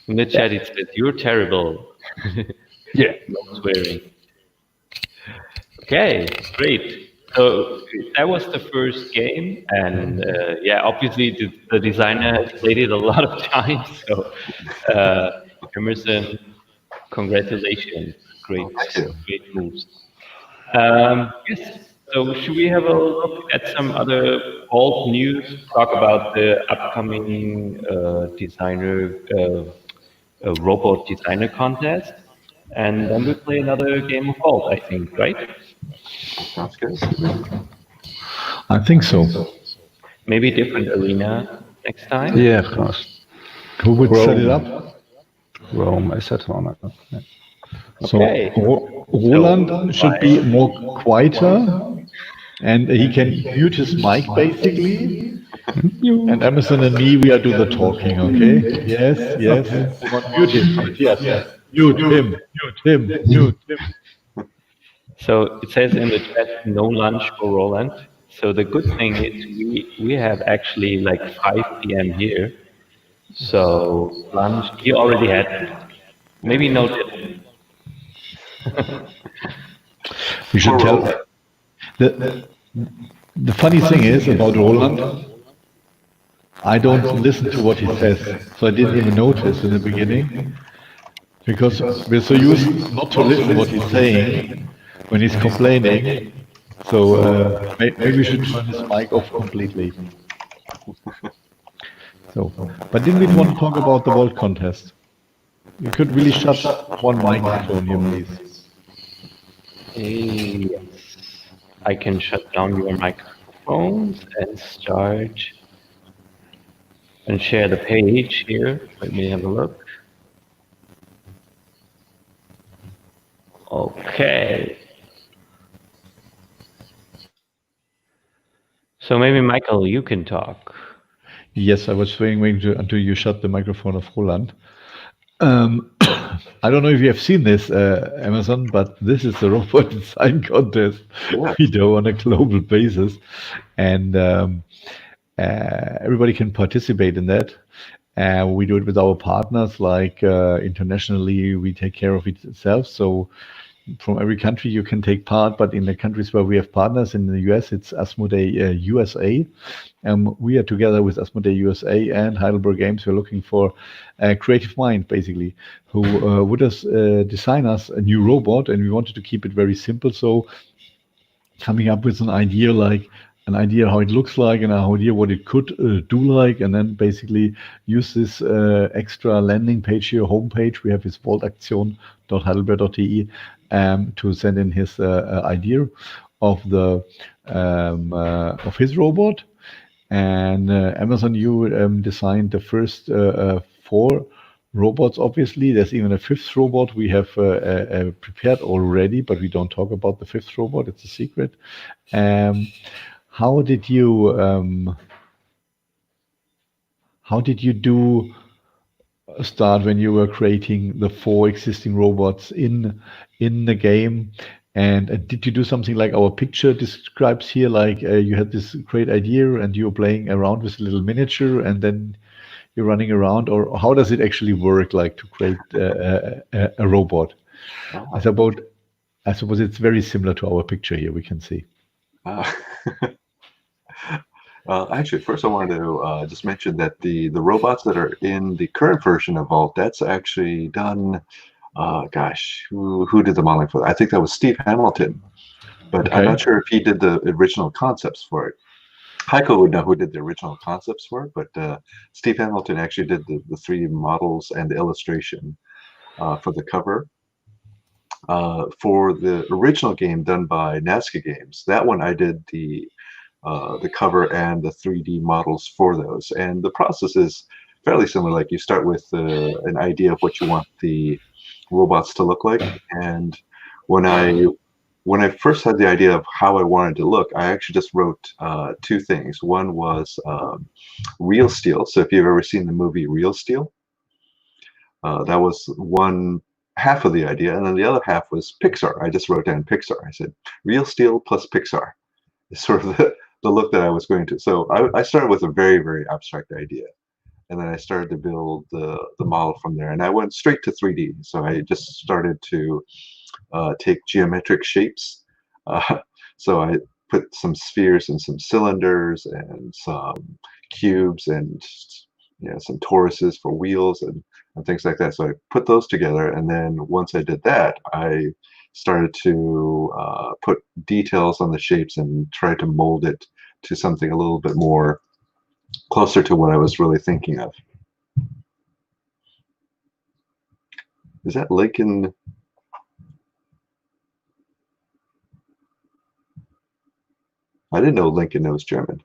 in the chat it says, you're terrible. Yeah. No swearing. Okay, great. So that was the first game, and obviously the designer has played it a lot of times. So Emerson, congratulations, great moves. Yes. So should we have a look at some other Vault news? Talk about the upcoming robot designer contest, and then we play another game of Vault, I think, right? Sounds good. I think so. Maybe different arena next time. Yeah, of course. Who would set it up? Rome, I said Rome. Yeah. So Okay. Roland should be more quieter, and he can mute his mic basically, And Emerson and me, we are do the talking, okay? Yes, yes. Okay. Come on, mute him, Matthias. Mute him, mute him, mute him. So it says in the chat, no lunch for Roland. So the good thing is we have actually like 5 p.m. here. So lunch, he already had it. Maybe no dinner. We should Poor tell. Roland. The funny thing is about Roland, I don't listen to what he says, so I didn't even notice in the beginning because we're so used not to listen what he's saying when he's complaining. So maybe we should turn his mic off completely. So, but didn't we want to talk about the vault contest? You could really shut one microphone here, please. Yes. I can shut down your microphones and start and share the page here. Let me have a look. Okay. So maybe Michael, you can talk. Yes, I was waiting until you shut the microphone of Roland. I don't know if you have seen this, Amazon, but this is the robot design contest Yeah. we do on a global basis, and everybody can participate in that. We do it with our partners, like internationally, we take care of it itself. So from every country you can take part, but in the countries where we have partners in the US, it's Asmodee USA. We are together with Asmodee USA and Heidelberg Games. We're looking for a creative mind, basically, who would design us a new robot, and we wanted to keep it very simple. So coming up with an idea how it looks like and an idea what it could do like, and then basically use this extra landing page here, homepage. We have his vaultaktion.heidelberg.de to send in his idea of the of his robot. And Amazon, you designed the first 4 robots. Obviously, there's even a 5th robot we have prepared already, but we don't talk about the 5th robot. It's a secret. How did you do start when you were creating the 4 existing robots in the game? And did you do something like our picture describes here, like you had this great idea and you were playing around with a little miniature and then you're running around, or how does it actually work, like to create a robot? I suppose it's very similar to our picture here, we can see. Actually, first I wanted to just mention that the robots that are in the current version of Vault, that's actually done. Gosh, who did the modeling for that? I think that was Steve Hamilton, but I'm not sure if he did the original concepts for it. Heiko would know who did the original concepts for it, but Steve Hamilton actually did the 3D models and the illustration for the cover. For the original game done by Nazca Games, that one I did the cover and the 3D models for those. And the process is fairly similar. Like you start with an idea of what you want the robots to look like. And when I first had the idea of how I wanted to look, I actually just wrote 2 things. One was Real Steel. So if you've ever seen the movie Real Steel, that was one half of the idea. And then the other half was Pixar. I just wrote down Pixar. I said Real Steel plus Pixar is sort of the look that I was going to. So I started with a very, very abstract idea. And then I started to build the model from there. And I went straight to 3D. So I just started to take geometric shapes. So I put some spheres and some cylinders and some cubes and some toruses for wheels and things like that. So I put those together. And then once I did that, I started to put details on the shapes and try to mold it to something a little bit more closer to what I was really thinking of. Is that Lincoln? I didn't know Lincoln knows German.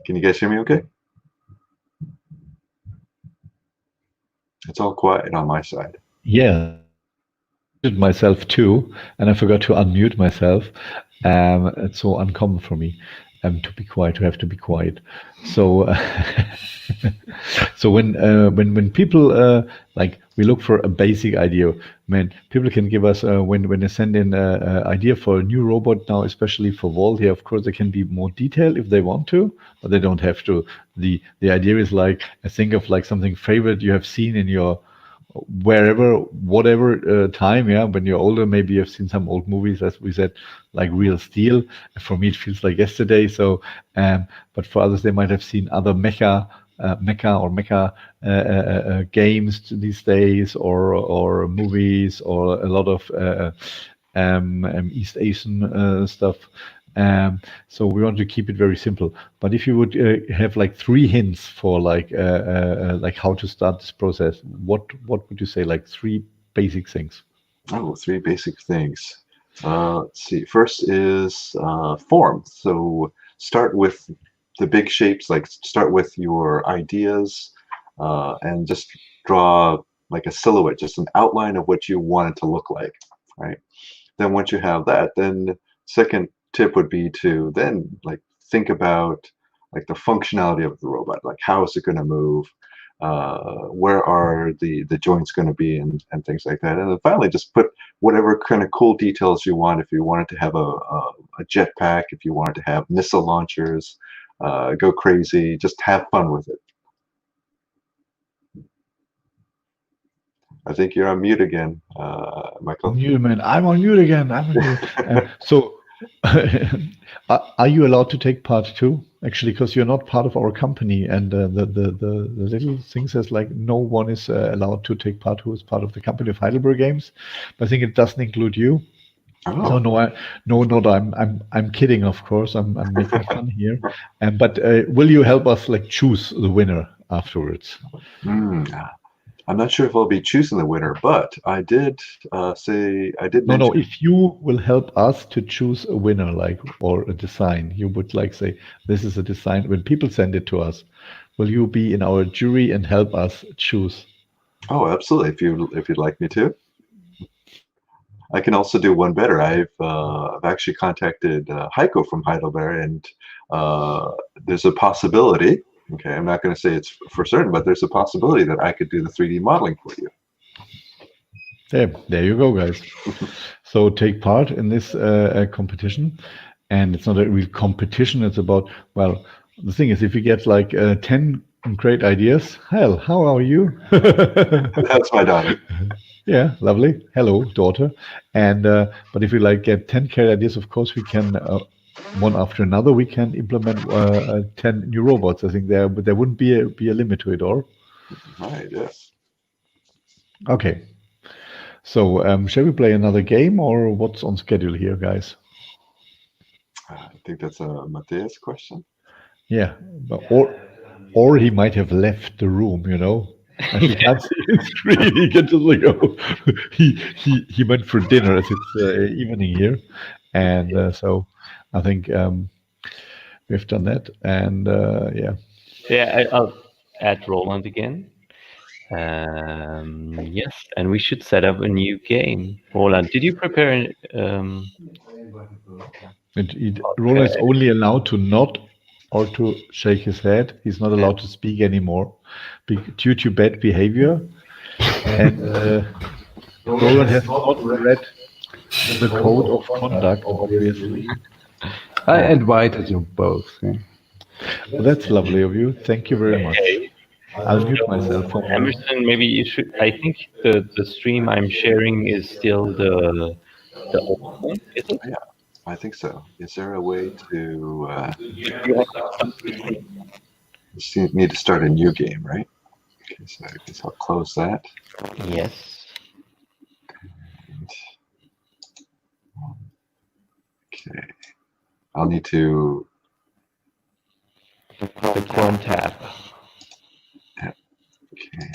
Can you guys hear me okay? It's all quiet on my side. Yeah. myself too, and I forgot to unmute myself. It's so uncommon for me to be quiet, to have to be quiet. So, so when people like we look for a basic idea, man, people can give us when they send in an idea for a new robot now, especially for Vault. Yeah, of course they can be more detailed if they want to, but they don't have to. The idea is like think of like something favorite you have seen in your wherever, whatever time, yeah. When you're older, maybe you've seen some old movies, as we said, like Real Steel. For me, it feels like yesterday. So, but for others, they might have seen other mecha games these days, or movies, or a lot of East Asian stuff. So we want to keep it very simple. But if you would have like 3 hints for like how to start this process, what would you say? Like 3 basic things. Oh, 3 basic things. Let's see. First is form. So start with the big shapes. Like start with your ideas, and just draw like a silhouette, just an outline of what you want it to look like. Right. Then once you have that, then second tip would be to then like think about like the functionality of the robot, like how is it going to move, where are the joints going to be, and things like that. And then finally just put whatever kind of cool details you want. If you wanted to have a jetpack, if you wanted to have missile launchers, go crazy, just have fun with it. I think you're on mute again, Michael. Mute, man. I'm on mute again. I'm on mute. So, are you allowed to take part too? Actually, because you're not part of our company, and the little thing says like no one is allowed to take part who is part of the company of Heidelberg Games. But I think it doesn't include you. Oh. So no, I'm kidding, of course. I'm making fun here. But will you help us like choose the winner afterwards? I'm not sure if I'll be choosing the winner, but I did say I did mention. No. If you will help us to choose a winner, like or a design, you would like say this is a design. When people send it to us, will you be in our jury and help us choose? Oh, absolutely. If you'd like me to. I can also do one better. I've actually contacted Heiko from Heidelberg, and there's a possibility. Okay, I'm not going to say it's for certain, but there's a possibility that I could do the 3D modeling for you. There you go, guys. So take part in this competition, and it's not a real competition. It's about, well, the thing is, if you get like 10 great ideas, hell, how are you? That's my daughter. Yeah, lovely. Hello, daughter. And but if we like get 10 great ideas, of course we can one after another we can implement 10 new robots. I think there wouldn't be a limit to it, or? Right. Yes. Okay. So shall we play another game, or what's on schedule here, guys? I think that's a Matthias question. Yeah, but, or he might have left the room, you know. As he can't see his screen, he can just like go. He went for dinner as it's evening here, and so I think we've done that, and yeah. Yeah, I'll add Roland again. Yes, and we should set up a new game. Roland, did you prepare? Roland is only allowed to nod or to shake his head. He's not allowed to speak anymore due to bad behavior. And Roland has not read the code of conduct, obviously. I invited you both. Yeah. Well, that's lovely of you. Thank you very much. I'll mute myself for a moment. Emerson, maybe you should. I think the stream I'm sharing is still the old one, is it? Yeah, I think so. Is there a way to? You need to start a new game, right? Okay, so I guess I'll close that. Yes. And, okay, I'll need to. The Chrome tab. Okay.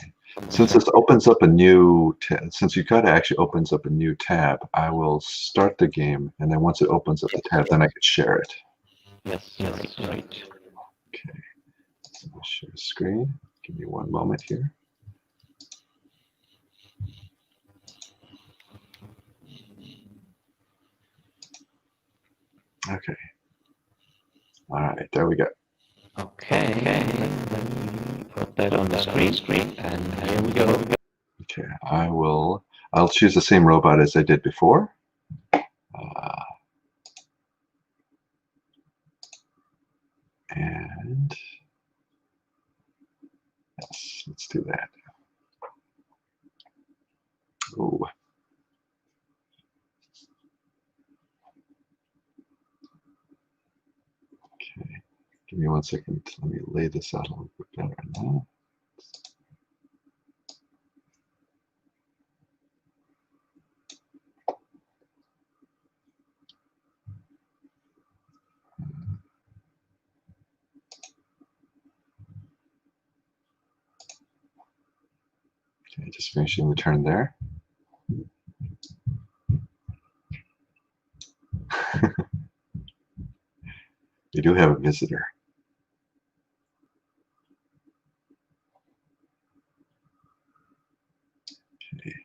Since this opens up a new, since Yukata actually opens up a new tab, I will start the game, and then once it opens up the tab, then I can share it. Yes, right. Okay, so I'll share the screen. Give me one moment here. Okay. All right, there we go. Okay, let me put that on the screen, and here we go. Okay, I'll choose the same robot as I did before. And yes, let's do that. Oh. Okay, give me 1 second. Let me lay this out a little bit better now. Okay, just finishing the turn there. We do have a visitor. Okay.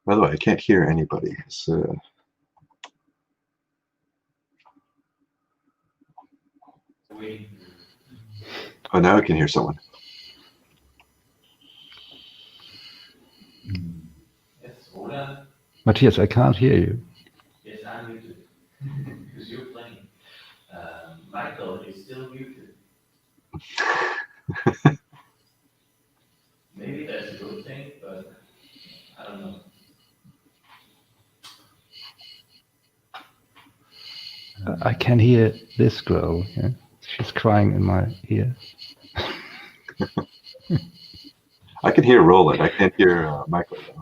By the way, I can't hear anybody. So oh, now I can hear someone. Matthias, I can't hear you. Yes, I'm muted because you're playing. Michael is still muted. Maybe that's a good thing, but I don't know. I can hear this girl. Yeah? She's crying in my ear. I can hear Roland. I can't hear Michael, though.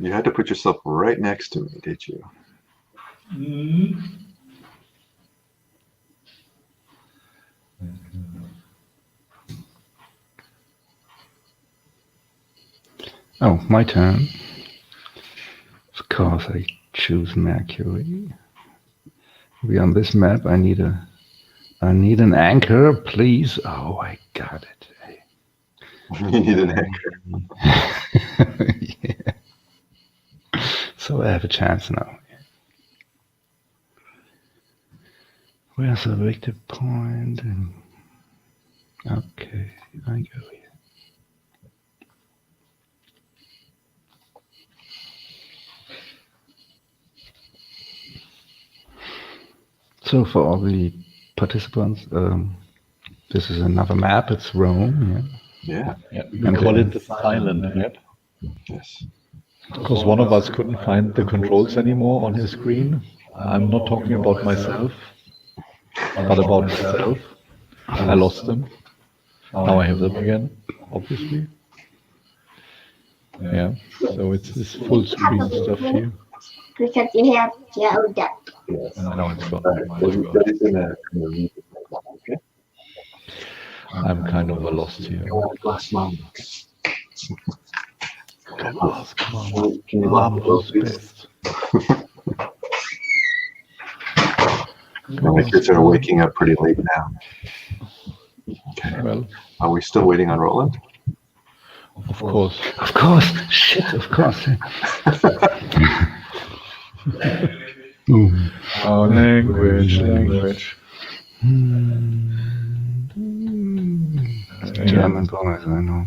You had to put yourself right next to me, did you? Oh, my turn. Of course, I choose Mercury. Maybe on this map, I need an anchor, please. Oh, I got it. You need an anchor. Yeah. So I have a chance now. Where's the victor point? Okay, I go here. So for all the participants, this is another map. It's Rome. Yeah. Yeah, we call it the silent map. Yes. Because one of us couldn't find the controls anymore on his screen. I'm not talking about myself, but about myself. I lost them. Now I have them again, obviously. Yeah, so it's this full screen stuff here. Because you have Joe Duck. Yes. Now it's gone. All right. Now So it's we're gone. just gonna read it. Okay. I'm kind of lost here. Glass mom. Mom. Can you Mom lock knows the best. My kids are waking up pretty late now. Okay. Well, Are we still waiting on Roland? of course. Of course. Shit, of course. Oh, language. German boys, I know.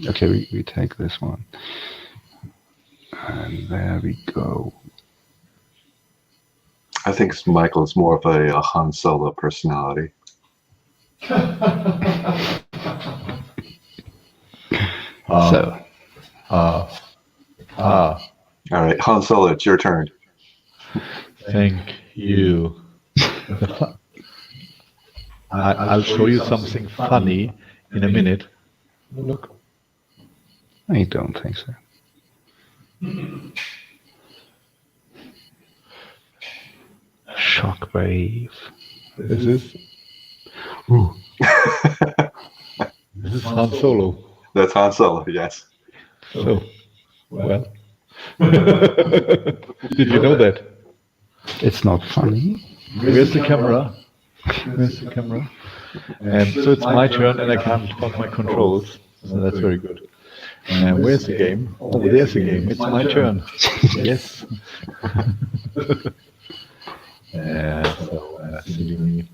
Okay, we take this one. And there we go. I think Michael's more of a Han Solo personality. So, All right, Han Solo, it's your turn. Thank you. I'll show you something funny in a minute. Look. I don't think so. Shockwave. This is this is Han Solo. That's Han Solo, yes. So, well, did you know that? It's not funny. Where's the camera? Where's the camera? And so it's my turn, and I can't talk my controls. So that's very good. Where's the game? Oh, there's the game. It's my turn. Yes. Silly me.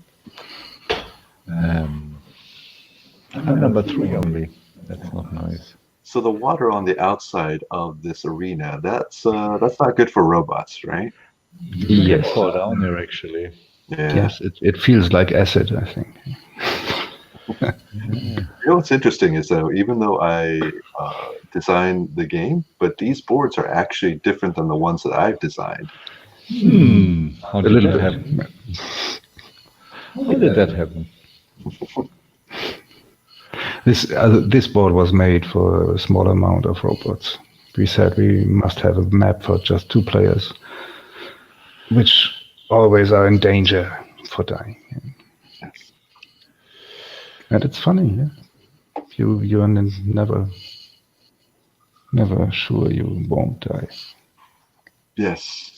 I'm number 3 only. That's not nice. So the water on the outside of this arena, that's not good for robots, right? You Yes. can fall down there, actually. Yeah. Yes, it feels like acid, I think. You know what's interesting is though, even though I designed the game, but these boards are actually different than the ones that I've designed. How A did little that bit. happen? How did that happen? This board was made for a small amount of robots. We said we must have a map for just 2 players, which always are in danger for dying. Yes. And it's funny, yeah. You're never sure you won't die. Yes.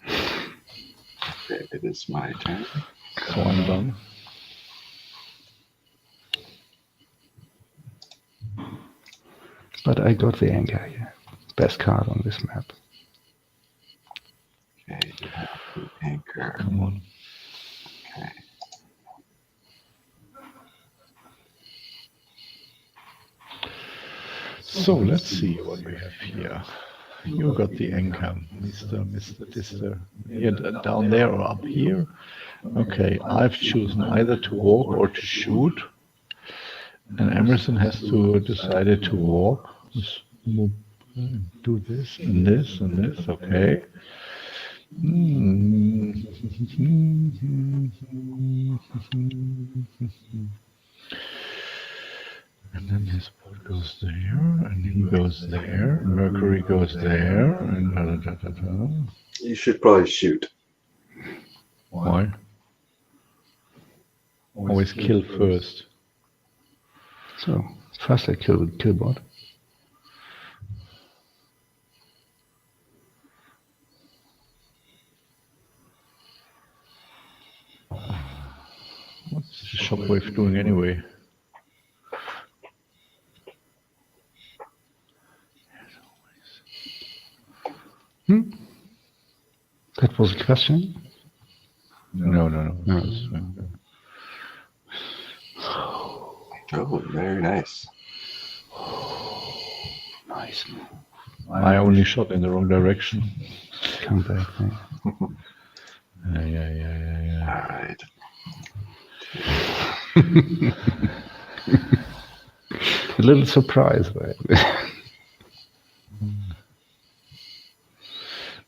Okay, it is my turn. So I'm done. But I got the anchor here. Best card on this map. Okay, you have the anchor. Come on. Okay. So let's see what we have here. You got the anchor, Mr. Dister. Yeah, down there or up here? Okay, I've chosen either to walk or to shoot. And Emerson has to decide to walk. Do this and this and this, okay. And then his boat goes there, and he goes there, Mercury goes there, and da. You should probably shoot. Why? Always kill first. So first I kill bot. What's the shockwave doing anyway? That was a question? No. Oh, very nice. Nice. I only shot in the wrong direction. Come back. Yeah. All right. A little surprise, right?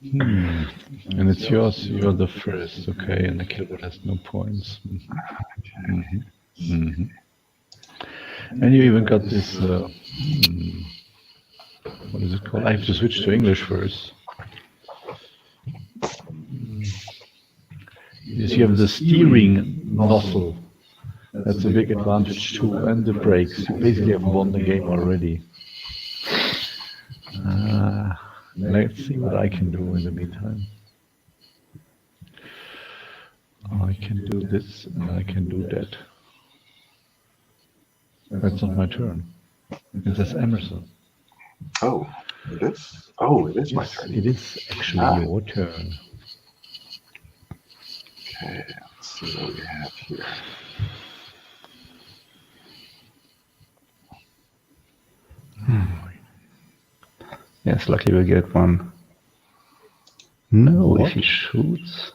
And it's yours. You're the first, okay? And the killbot has no points. And you even got this. What is it called? I have to switch to English first. Yes, you have the steering nozzle. That's a big advantage too, and the brakes. You basically have won the game already. Let's see what I can do in the meantime. I can do this and I can do that. That's not my turn. It says Emerson. Oh, it is? Oh, it is my turn. It is actually your turn. Okay, let's see what we have here. Yes, lucky we get one. No, What? if he shoots.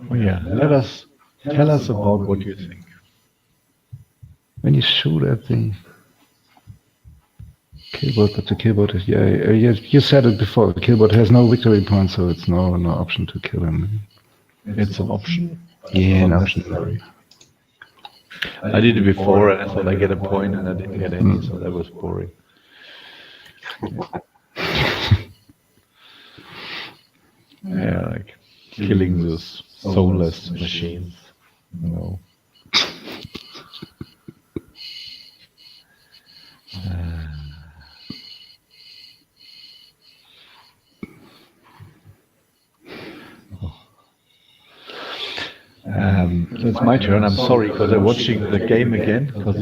Oh yeah, tell us about what you think. When you shoot at the killbot, but the killbot is, yeah, you said it before, the killbot has no victory point, so it's no option to kill him. It's an option. Yeah, an Not option. necessary. I did it before and I thought I get a point and I didn't get any, so that was boring. Yeah, like killing those soulless machines. No. It's my turn. I'm sorry because I'm watching the game again. Because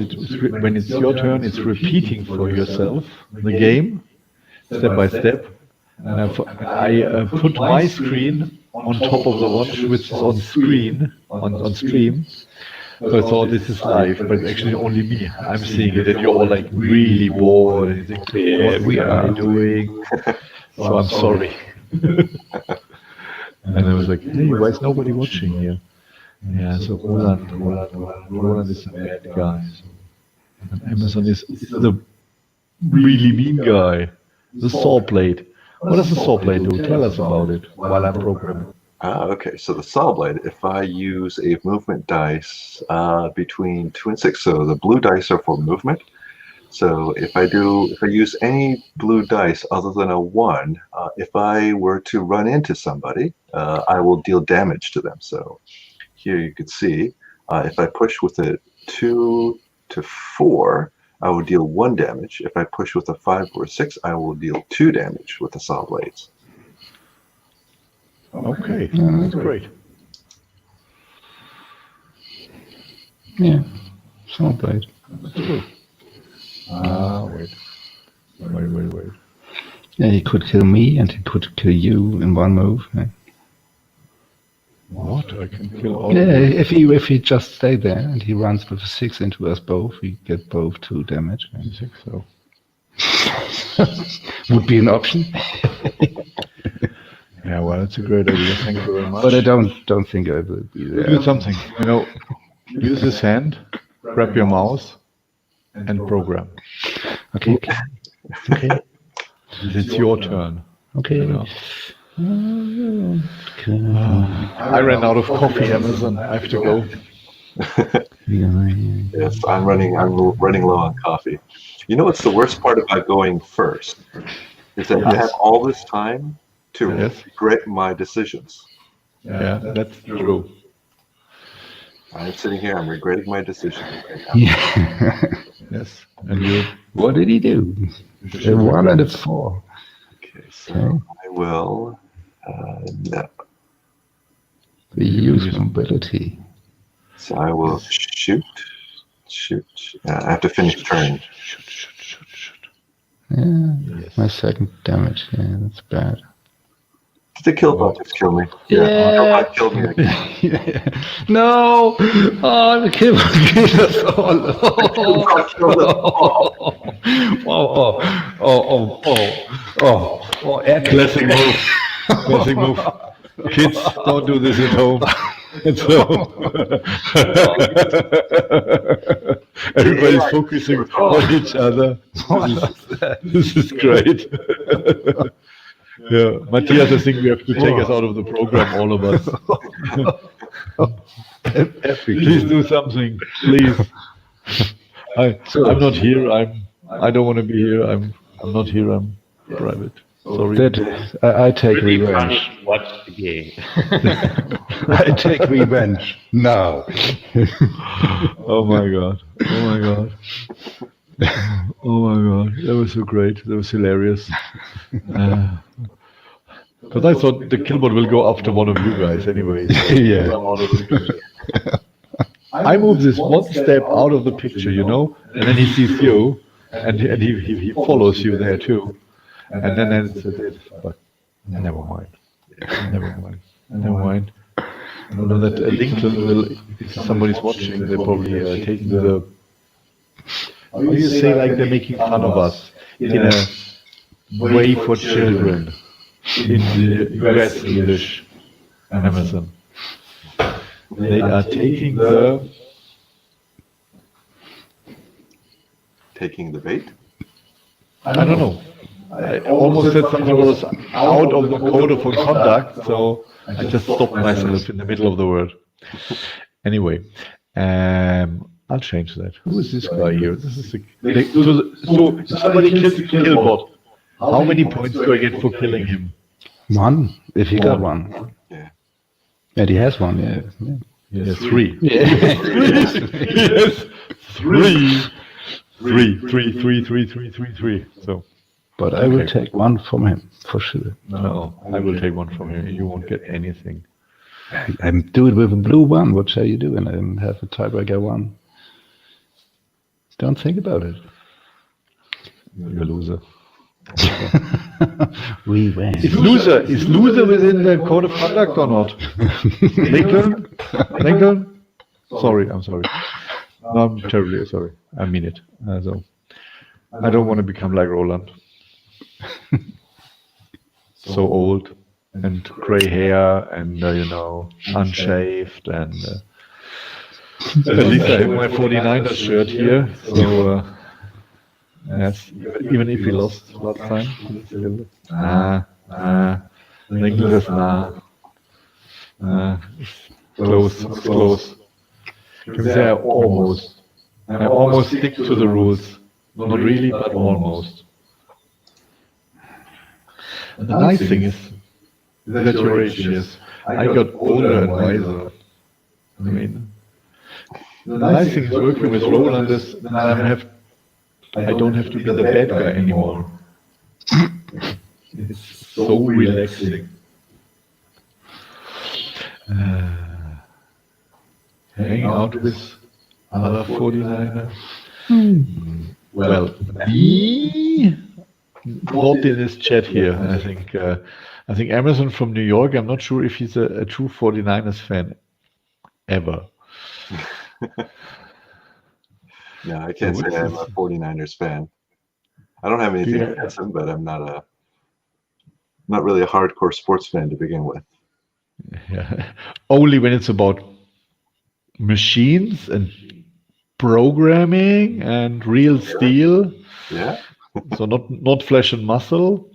when it's your turn, it's repeating for yourself the game step by step. And I put my screen on top of the one which is on screen on stream. So I thought this is live, but it's actually only me. I'm seeing it, and you're all like really bored. And you think, what we are doing. So I'm sorry. And I was like, hey, why is nobody watching here? Yeah, so Roland is a bad guy. And Emerson is the really mean guy. The saw blade. What does the saw blade do? Tell us about it while I'm programming. Okay, so the saw blade, if I use a movement dice between 2 and 6, so the blue dice are for movement. So if I use any blue dice other than a 1, if I were to run into somebody, I will deal damage to them. So here you can see, if I push with a 2 to 4, I will deal 1 damage. If I push with a 5 or a 6, I will deal 2 damage with the saw blades. Okay, that's great. Yeah, saw blade. That's true. Wait. Yeah, he could kill me and he could kill you in one move. Yeah, What? I can kill all yeah of you? if he just stay there and he runs with a 6 into us both, we get both 2 damage. I think so. Would be an option. Yeah, well, that's a great idea. Thank you very much. But I don't think I will be there. Do something. Use this hand, grab your mouse, and program. Okay. Okay. It's your turn. Okay. I ran out of coffee, Emerson. I have to go. Yes, I'm running low on coffee. You know what's the worst part about going first? Is that I have all this time to regret my decisions. Yeah, that's true. I'm sitting here, I'm regretting my decisions right now. Yeah. Yes. And you? What did he do? A 1 and a 4. Okay, so I will, no. The use mobility. So I will shoot. I have to finish turn. Yeah, my 2nd damage. Yeah, that's bad. The killbot just killed me. Yeah. Killbot killed me again. No! Oh, the kill killed us all. Oh, Classic move. Classic move. Kids, don't do this at home. Everybody's focusing on each other. This is great. Yeah, Matthias, I think we have to take us out of the program, all of us. Please do something, please. I'm not here. I don't want to be here. I'm not here. I'm private. Sorry. I take Really revenge. funny. Watch the game. I take revenge now. Oh my god. Oh my god. Oh my god. That was so great. That was hilarious. Because I thought the killbot will go after one of you guys anyway. Yeah. I move this one step out of the picture, and then he sees you, and he follows you there too. And then it's it. But never mind. Never mind. I know that Lincoln will, if somebody's watching, they're probably taking the. How do you say, like, they're making fun of us in a way for children in the US English Emerson. They are taking the. Taking the bait? I don't know. I almost said something was out of the code of conduct, so I just stopped myself in the middle of the word. Anyway, I'll change that. Who is this guy here? This is so somebody kills the killbot. How many points do I get for killing him? 1, if he got 1. Yeah. And he has 1, yeah. Yes, 3. Yeah. Yes, 3. 3. So. But I will take 1 from him, for sure. No, I will take 1 from him. You won't get anything. I do it with a blue one. What shall you do? And I have a tiebreaker one. Don't think about it. You're a loser. We win. Is loser within the code of conduct or not? Lincoln? Sorry, I'm sorry. No, I'm terribly sorry. I mean it. So I don't want to become like Roland. So old and gray hair and unshaved and at least I have my 49ers shirt here. So yes, even if he lost last time, he's still Lincoln says it's close. Can we say almost? I almost stick to the rules. Not really, but almost. The nice thing is that your age, yes. I got older and wiser. I mean, the nice thing is working with Roland is that I don't have to be the bad guy anymore. It's so relaxing. Hanging out with other 49ers. Well, not in this chat here. I think Emerson from New York. I'm not sure if he's a true 49ers fan ever. No, I can't say I'm a 49ers fan. I don't have anything against them, but I'm not really a hardcore sports fan to begin with. Yeah. Only when it's about machines and programming and real steel. Yeah. So not flesh and muscle.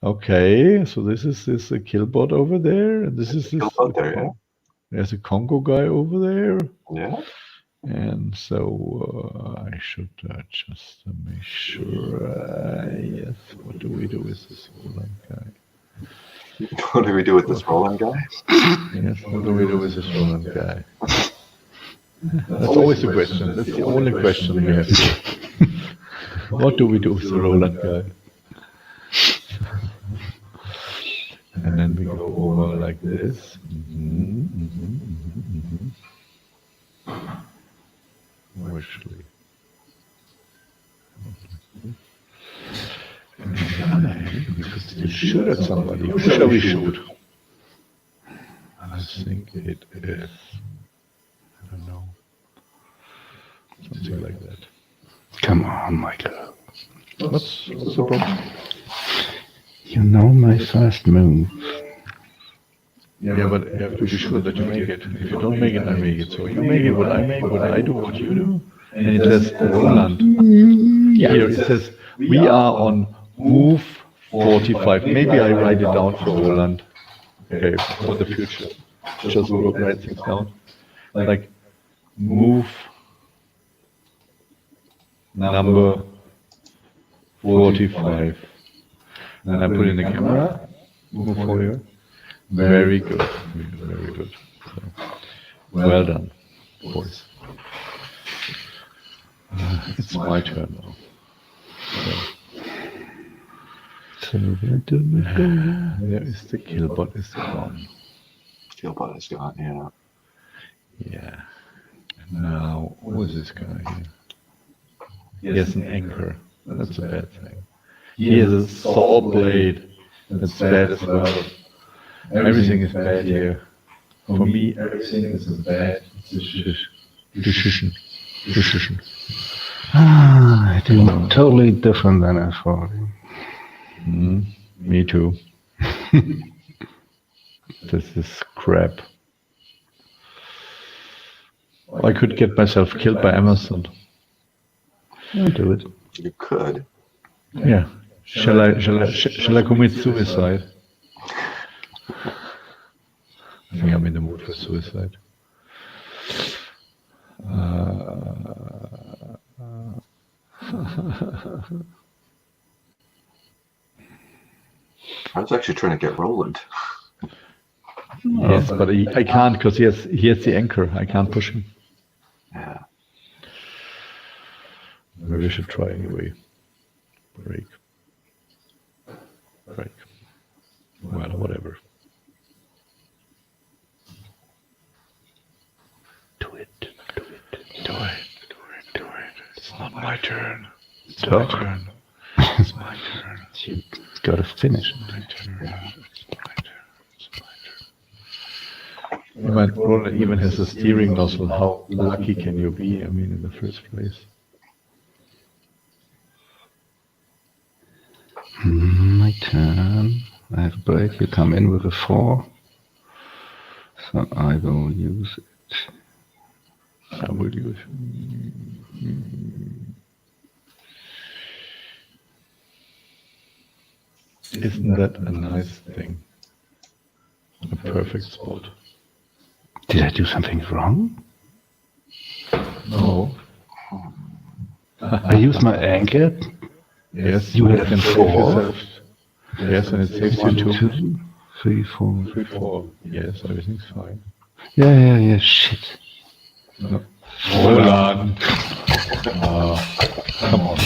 Okay, so this is a Killbot over there, and this is Killbot there, yeah. There's a Congo guy over there. Yeah. And so I should just make sure. Yes, what do we do with this Roland guy? What do we do with this Roland guy? Yes, what do we do with this Roland guy? That's always the question. That's the only question we have. What do we do with the Roland guy? And then we go over like this. Actually. We could still shoot at somebody. Who shall we shoot? I think it is. I don't know. Something like that. Come on, Michael. What's the problem? You know my first move. Yeah, but you have to be sure that you make it. If you don't make it, I make it. So you make it what I make, what I do, what you do. And it says Roland. Here it says we are on move 45. Maybe I write it down for Roland. Okay, for the future. Just write things down. Like move number 45. And I put in the camera. Move forward. Very good. Very good. So, well done, boys. It's my turn now. So where do we go? There is the Killbot is gone. Killbot is gone, yeah. Yeah. And now, who is this guy here? He has an anchor. That's a bad thing. He has a saw blade. That's bad as well. Everything is bad here. For me, everything is a bad decision. I think totally different than I thought. Me too. This is crap. I could get myself killed by Emerson. I'll do it. You could. Yeah. Shall I commit suicide? I think I'm in the mood for suicide. I was actually trying to get Roland. Yes, but I can't because he has the anchor. I can't push him. Yeah. Maybe we should try anyway. Break. Well, whatever. turn. It's my Talk. turn. It's my turn. You gotta finish. My turn. It's my turn. It's my turn. Roland even has a steering nozzle. How lucky can you be? I mean, in the first place. My turn. I have a break. You come in with a 4. So I will use it. I will use. Isn't that a nice thing? A perfect spot. Did I do something wrong? No. I used my anchor. Yes, You had can 4. save yourself. Yes, and it saves you 1, 2. 2, 3, 4. 3, 4. Yes, everything's fine. Yeah. Shit. No. Roland. Come on.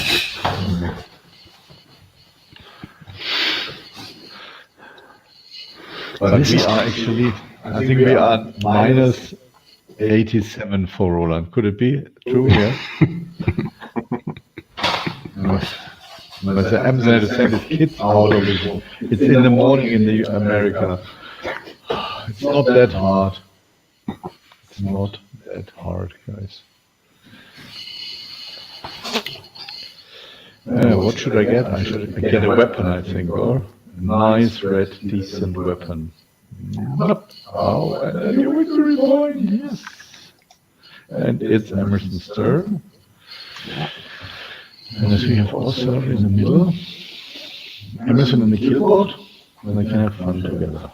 But we are actually, I think we are minus 87 for Roland. Could it be true? Yeah. Mr. Emerson had to send his kids out of his home. It's in the morning in the America. It's not that hard. It's not that hard, guys. What should I get? I should get a weapon, I think, or a nice, red, decent weapon. Oh, and then your victory point, yes. And it's Emerson's turn. And as we have also in the middle, Emerson and the killboard, then they can have fun together.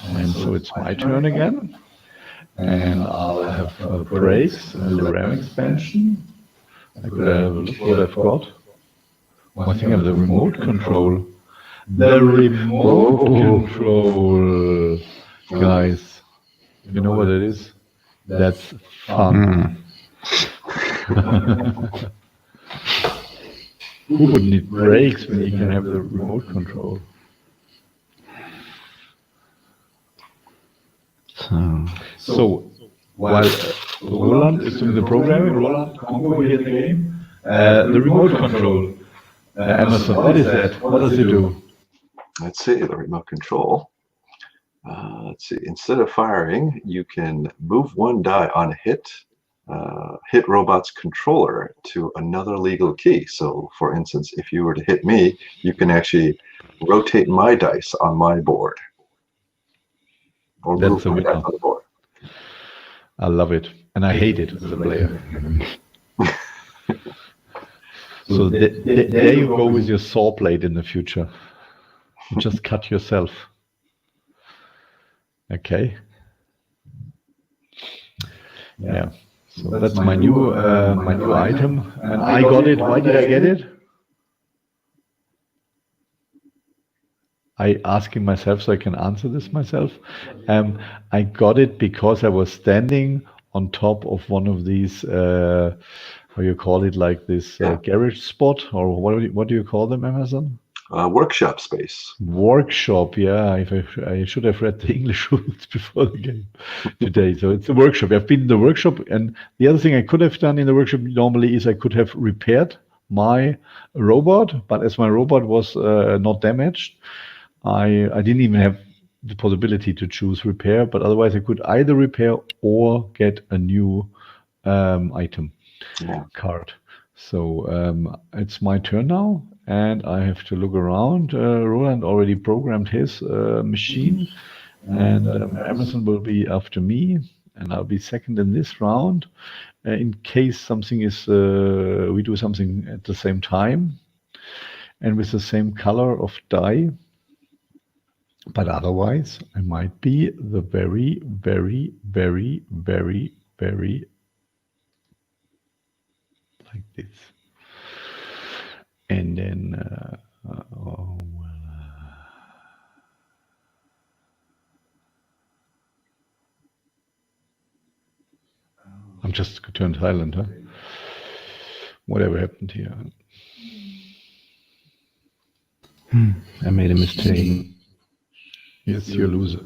And so it's my turn again. And I'll have brakes and the RAM expansion. I could have a look what I've got. Oh, I think I have the remote control. The remote control. Guys, you know what it is? That's fun. Who would need brakes when you can have the remote control? So while Roland is doing the programming, Roland, come over here in the game. The remote control. Emerson, what is that? What does it do? Let's see, the remote control. Let's see, instead of firing, you can move one die on a hit robot's controller to another legal key. So, for instance, if you were to hit me, you can actually rotate my dice on my board. Or That's move my dice on the board. I love it, and I hate it as a player. So there you go with your saw blade in the future. You just cut yourself. Okay. Yeah. So that's my new item, and I got it. Why did I get it? I asking myself so I can answer this myself. I got it because I was standing on top of one of these, how you call it, like this garage spot, or what do you call them, Emerson? Workshop space. Workshop, yeah. I should have read the English rules before the game today. So it's a workshop. I've been in the workshop, and the other thing I could have done in the workshop normally is I could have repaired my robot, but as my robot was not damaged, I didn't even have the possibility to choose repair, but otherwise I could either repair or get a new item card. So it's my turn now, and I have to look around. Roland already programmed his machine, and Emerson will be after me, and I'll be second in this round. In case something is, we do something at the same time, and with the same color of die. But otherwise, I might be the very, very, very, very, very like this. And then, I'm just turned silent, huh? Whatever happened here? I made a mistake. Yes, you're a loser.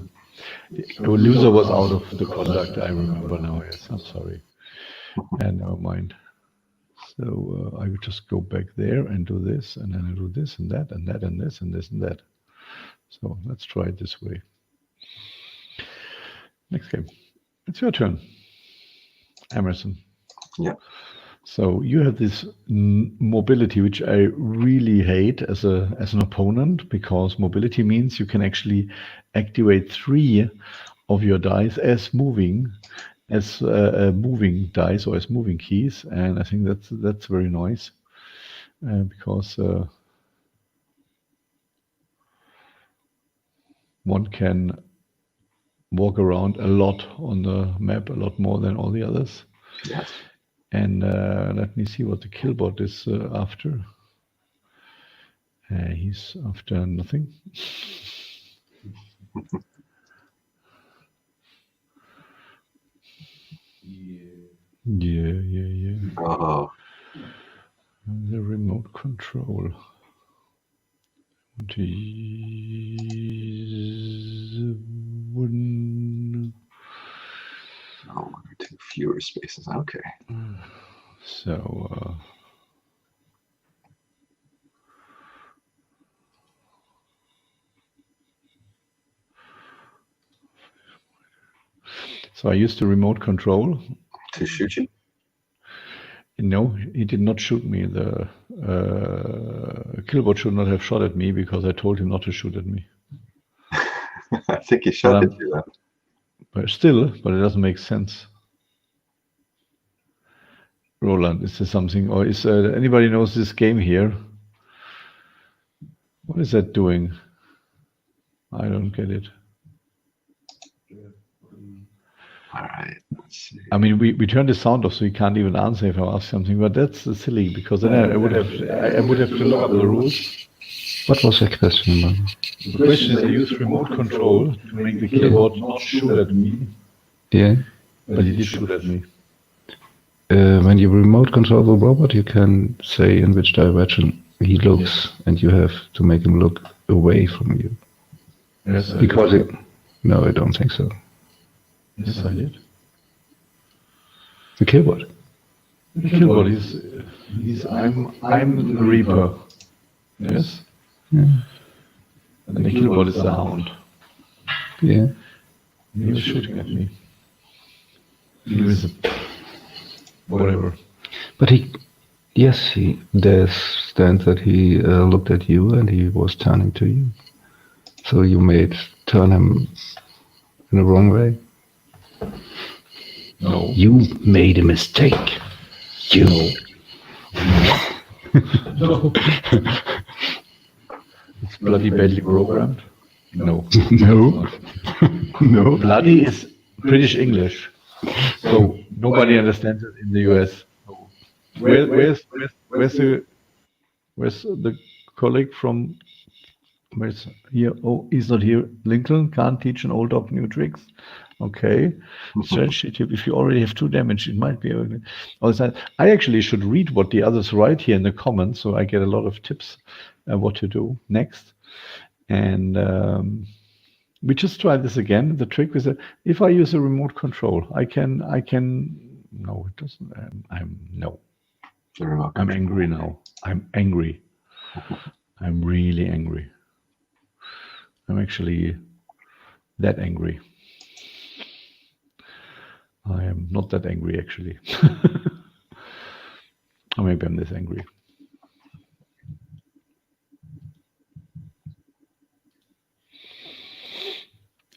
Your loser was out of the conduct, I remember now, yes, I'm sorry. And never mind. So I would just go back there and do this, and then I do this and that and that and this and this and that. So let's try it this way. Next game. It's your turn, Emerson. Yeah. So you have this mobility, which I really hate as an opponent, because mobility means you can actually activate 3 of your dice as moving dice or as moving keys, and I think that's very nice because one can walk around a lot on the map, a lot more than all the others. Yes. And let me see what the killbot is after. He's after nothing. Yeah. Oh, The remote control. oh, 2 fewer spaces. Okay. So I used the remote control. To shoot you? No, he did not shoot me. The killbot should not have shot at me because I told him not to shoot at me. I think he shot at you, though. But it doesn't make sense. Roland, is there something, or is anybody knows this game here? What is that doing? I don't get it. All right. Let's see. I mean, we turned the sound off, so you can't even answer if I ask something. But that's silly because then I would have to look up the rules. What was the question about? The question is, I use remote control to make the killbot not shoot at me, Yeah. but he did shoot at me. When you remote control the robot, you can say in which direction he looks, and you have to make him look away from you. Yes, Because no, I don't think so. Yes, I did. The killbot. The killbot is I'm the Reaper. Yes. Yeah. And the killbot is the Hound. Yeah. He was shooting at me. He was whatever. But there's stands that he looked at you and he was turning to you. So you turn him in the wrong way. No. You made a mistake. You. No. It's bloody badly programmed. No. No. No. Bloody is British English. So nobody understands it in the US. Where's the colleague from? Where's here? Oh, he's not here. Lincoln can't teach an old dog new tricks. Okay. Strategy tip: if you already have 2 damage, it might be. I actually should read what the others write here in the comments, so I get a lot of tips what to do next. And we just try this again. The trick is that if I use a remote control, I can. No, it doesn't. No. I'm angry now. I'm angry. I'm really angry. I'm actually that angry. I am not that angry, actually. Or maybe I'm this angry.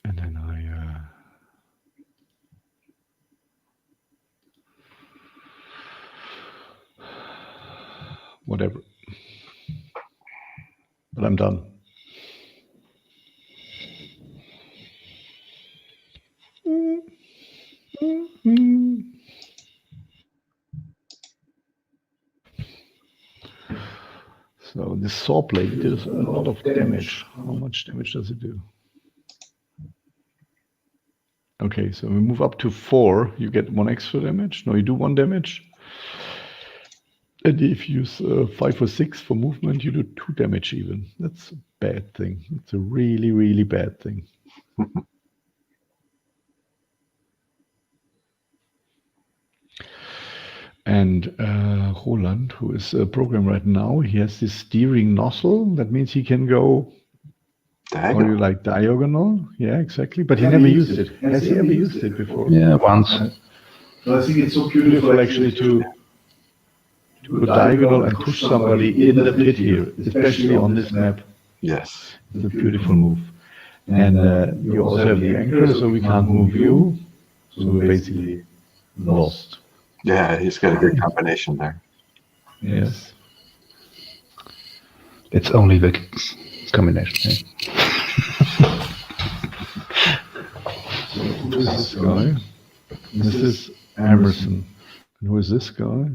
And then whatever. But I'm done. So this saw blade does a lot of damage. How much damage does it do? Okay, so we move up to 4. You get 1 extra damage. No, you do 1 damage. And if you use 5 or 6 for movement, you do 2 damage even. That's a bad thing. It's a really, really bad thing. And Roland, who is a program right now, he has this steering nozzle. That means he can go, how do you like, diagonal? Yeah, exactly. But he never used it. Has he ever used it before? Yeah, once. So I think it's so beautiful actually to go diagonal and push somebody in the pit here, especially on this map. Yes. It's a beautiful move. And you also have the anchor, so we can't move you. So we're basically lost. Yeah, he's got a good combination there. Yes. It's only the combination. So who is this guy? This is Emerson. And who is this guy?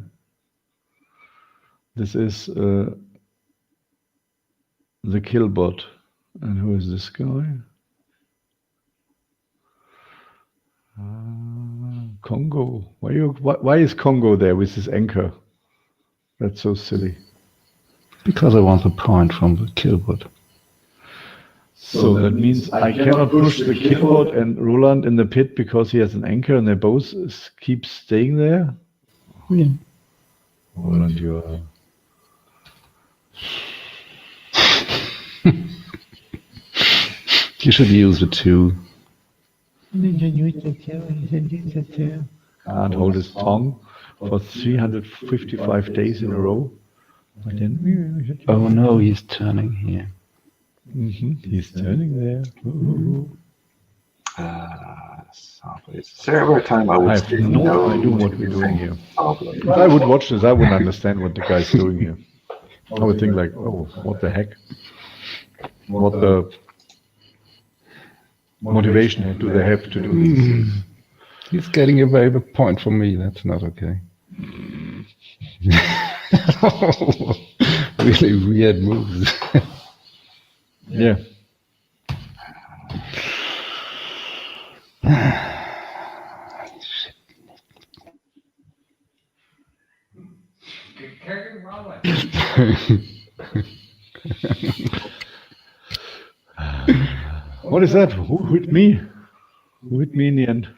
This is the killbot. And who is this guy? Congo. Why is Congo there with his anchor? That's so silly. Because I want the point from the killbot. So that means I cannot push the killbot and Roland in the pit because he has an anchor and they both keep staying there? Yeah. Roland, you are... You should use the two. Can't hold his tongue for 355 days in a row. But then, Oh no, he's turning here. He's turning there. Is there ever a time I would I have say no idea what we're doing here. problem? If I would watch this, I wouldn't understand what the guy's doing here. I would think like, oh, what the heck? What the motivation do they have to do this? He's getting away with a point from me. That's not okay. Really weird moves. Yeah. What is that? Who hit me? Who hit me in the end?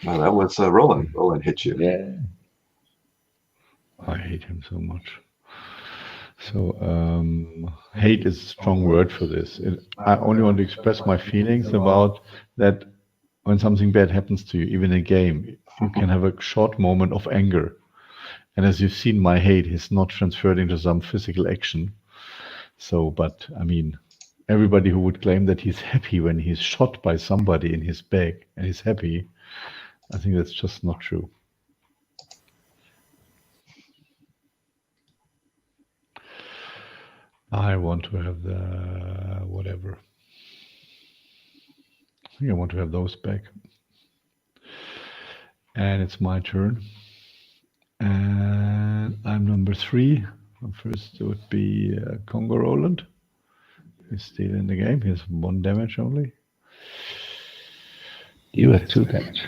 No, that was Roland. Roland hit you. Yeah. I hate him so much. So, hate is a strong word for this. I only want to express my feelings about that when something bad happens to you, even in a game, you can have a short moment of anger. And as you've seen, my hate is not transferred into some physical action. So, but I mean, everybody who would claim that he's happy when he's shot by somebody in his back and he's happy, I think that's just not true. I want to have the whatever. I think I want to have those back. And it's my turn. And I'm number 3. First it would be Congo Roland. He's still in the game. He has 1 damage only. You have 2 damage.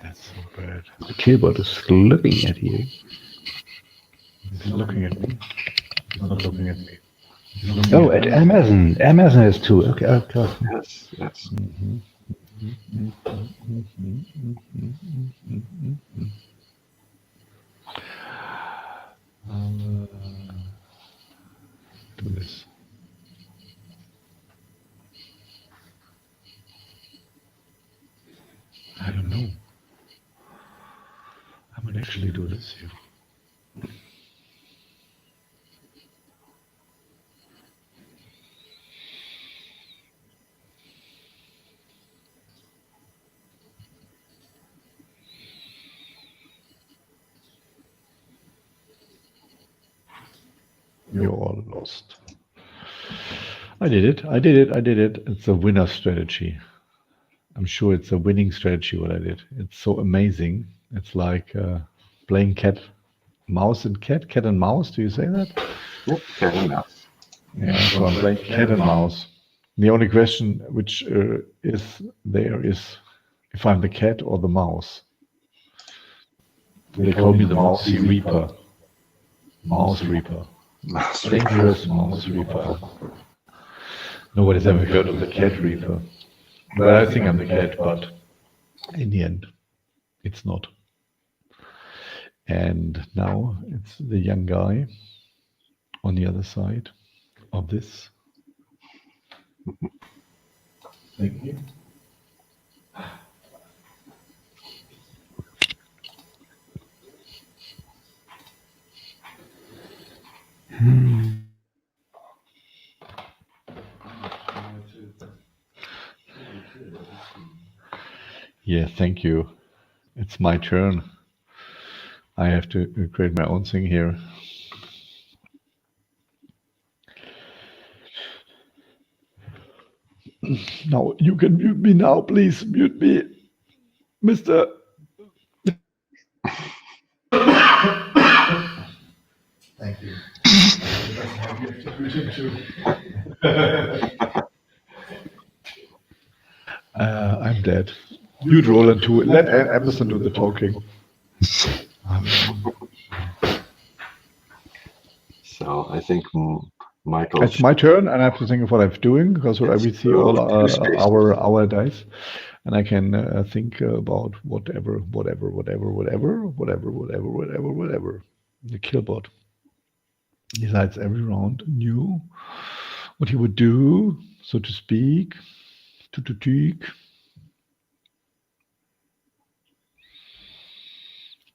That's so bad. The killbot is looking at you. He's looking at me. He's not looking at me. Oh, at Emerson. Emerson has 2. Okay, okay. Yes, yes. I'll do this. I don't know. I would actually do this here. You're all lost. I did it. I did it. I did it. It's a winner strategy. I'm sure it's a winning strategy what I did. It's so amazing. It's like playing mouse and cat and mouse. Do you say that? Yep, cat and mouse. Yeah, so I'm playing cat and mouse. The only question which is there is if I'm the cat or the mouse. They call me the Mousy Reaper. Mouse Reaper. Dangerous Mouse Reaper. Nobody's ever heard of the Cat Reaper. But I think I'm the cat, but in the end, it's not. And now it's the young guy on the other side of this. Thank you. Yeah, thank you. It's my turn. I have to create my own thing here. Now, you can mute me now, please. Mute me, Mr. Thank you. I'm dead. Mute Roland too. Let Emerson do the talking. So I think Michael. It's my turn, and I have to think of what I'm doing because I will see all our dice, and I can think about whatever. The killbot decides every round knew what he would do, so to speak.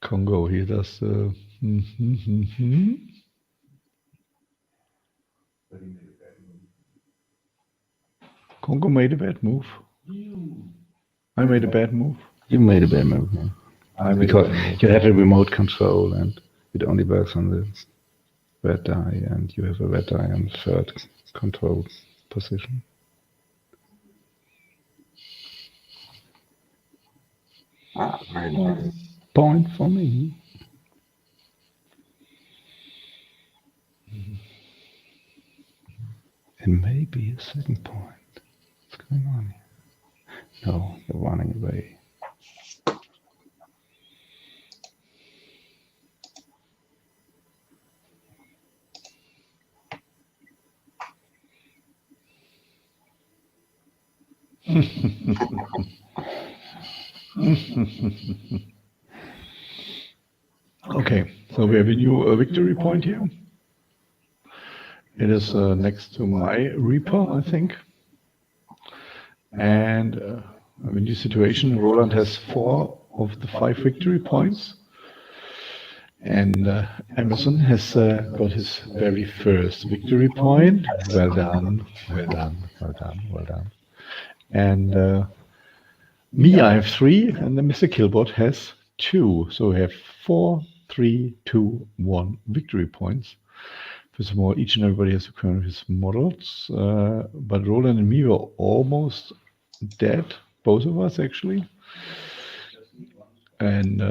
Congo, he does. Congo made a bad move. I made a bad move. You made a bad move. Yeah. Because you have a remote control and it only works on the red die, and you have a red die on the third control position. Very nice. Point for me. And maybe a second point. What's going on here? No, they're running away. Okay, so we have a new victory point here. It is next to my Reaper, I think. And in this situation, Roland has 4 of the 5 victory points. And Emerson has got his very first victory point. Well done. And me, I have 3, and then Mr. Killbot has 2. So we have 4, 3, 2, 1 victory points. First of all, each and everybody has to count his models. But Roland and me were almost dead, both of us actually. And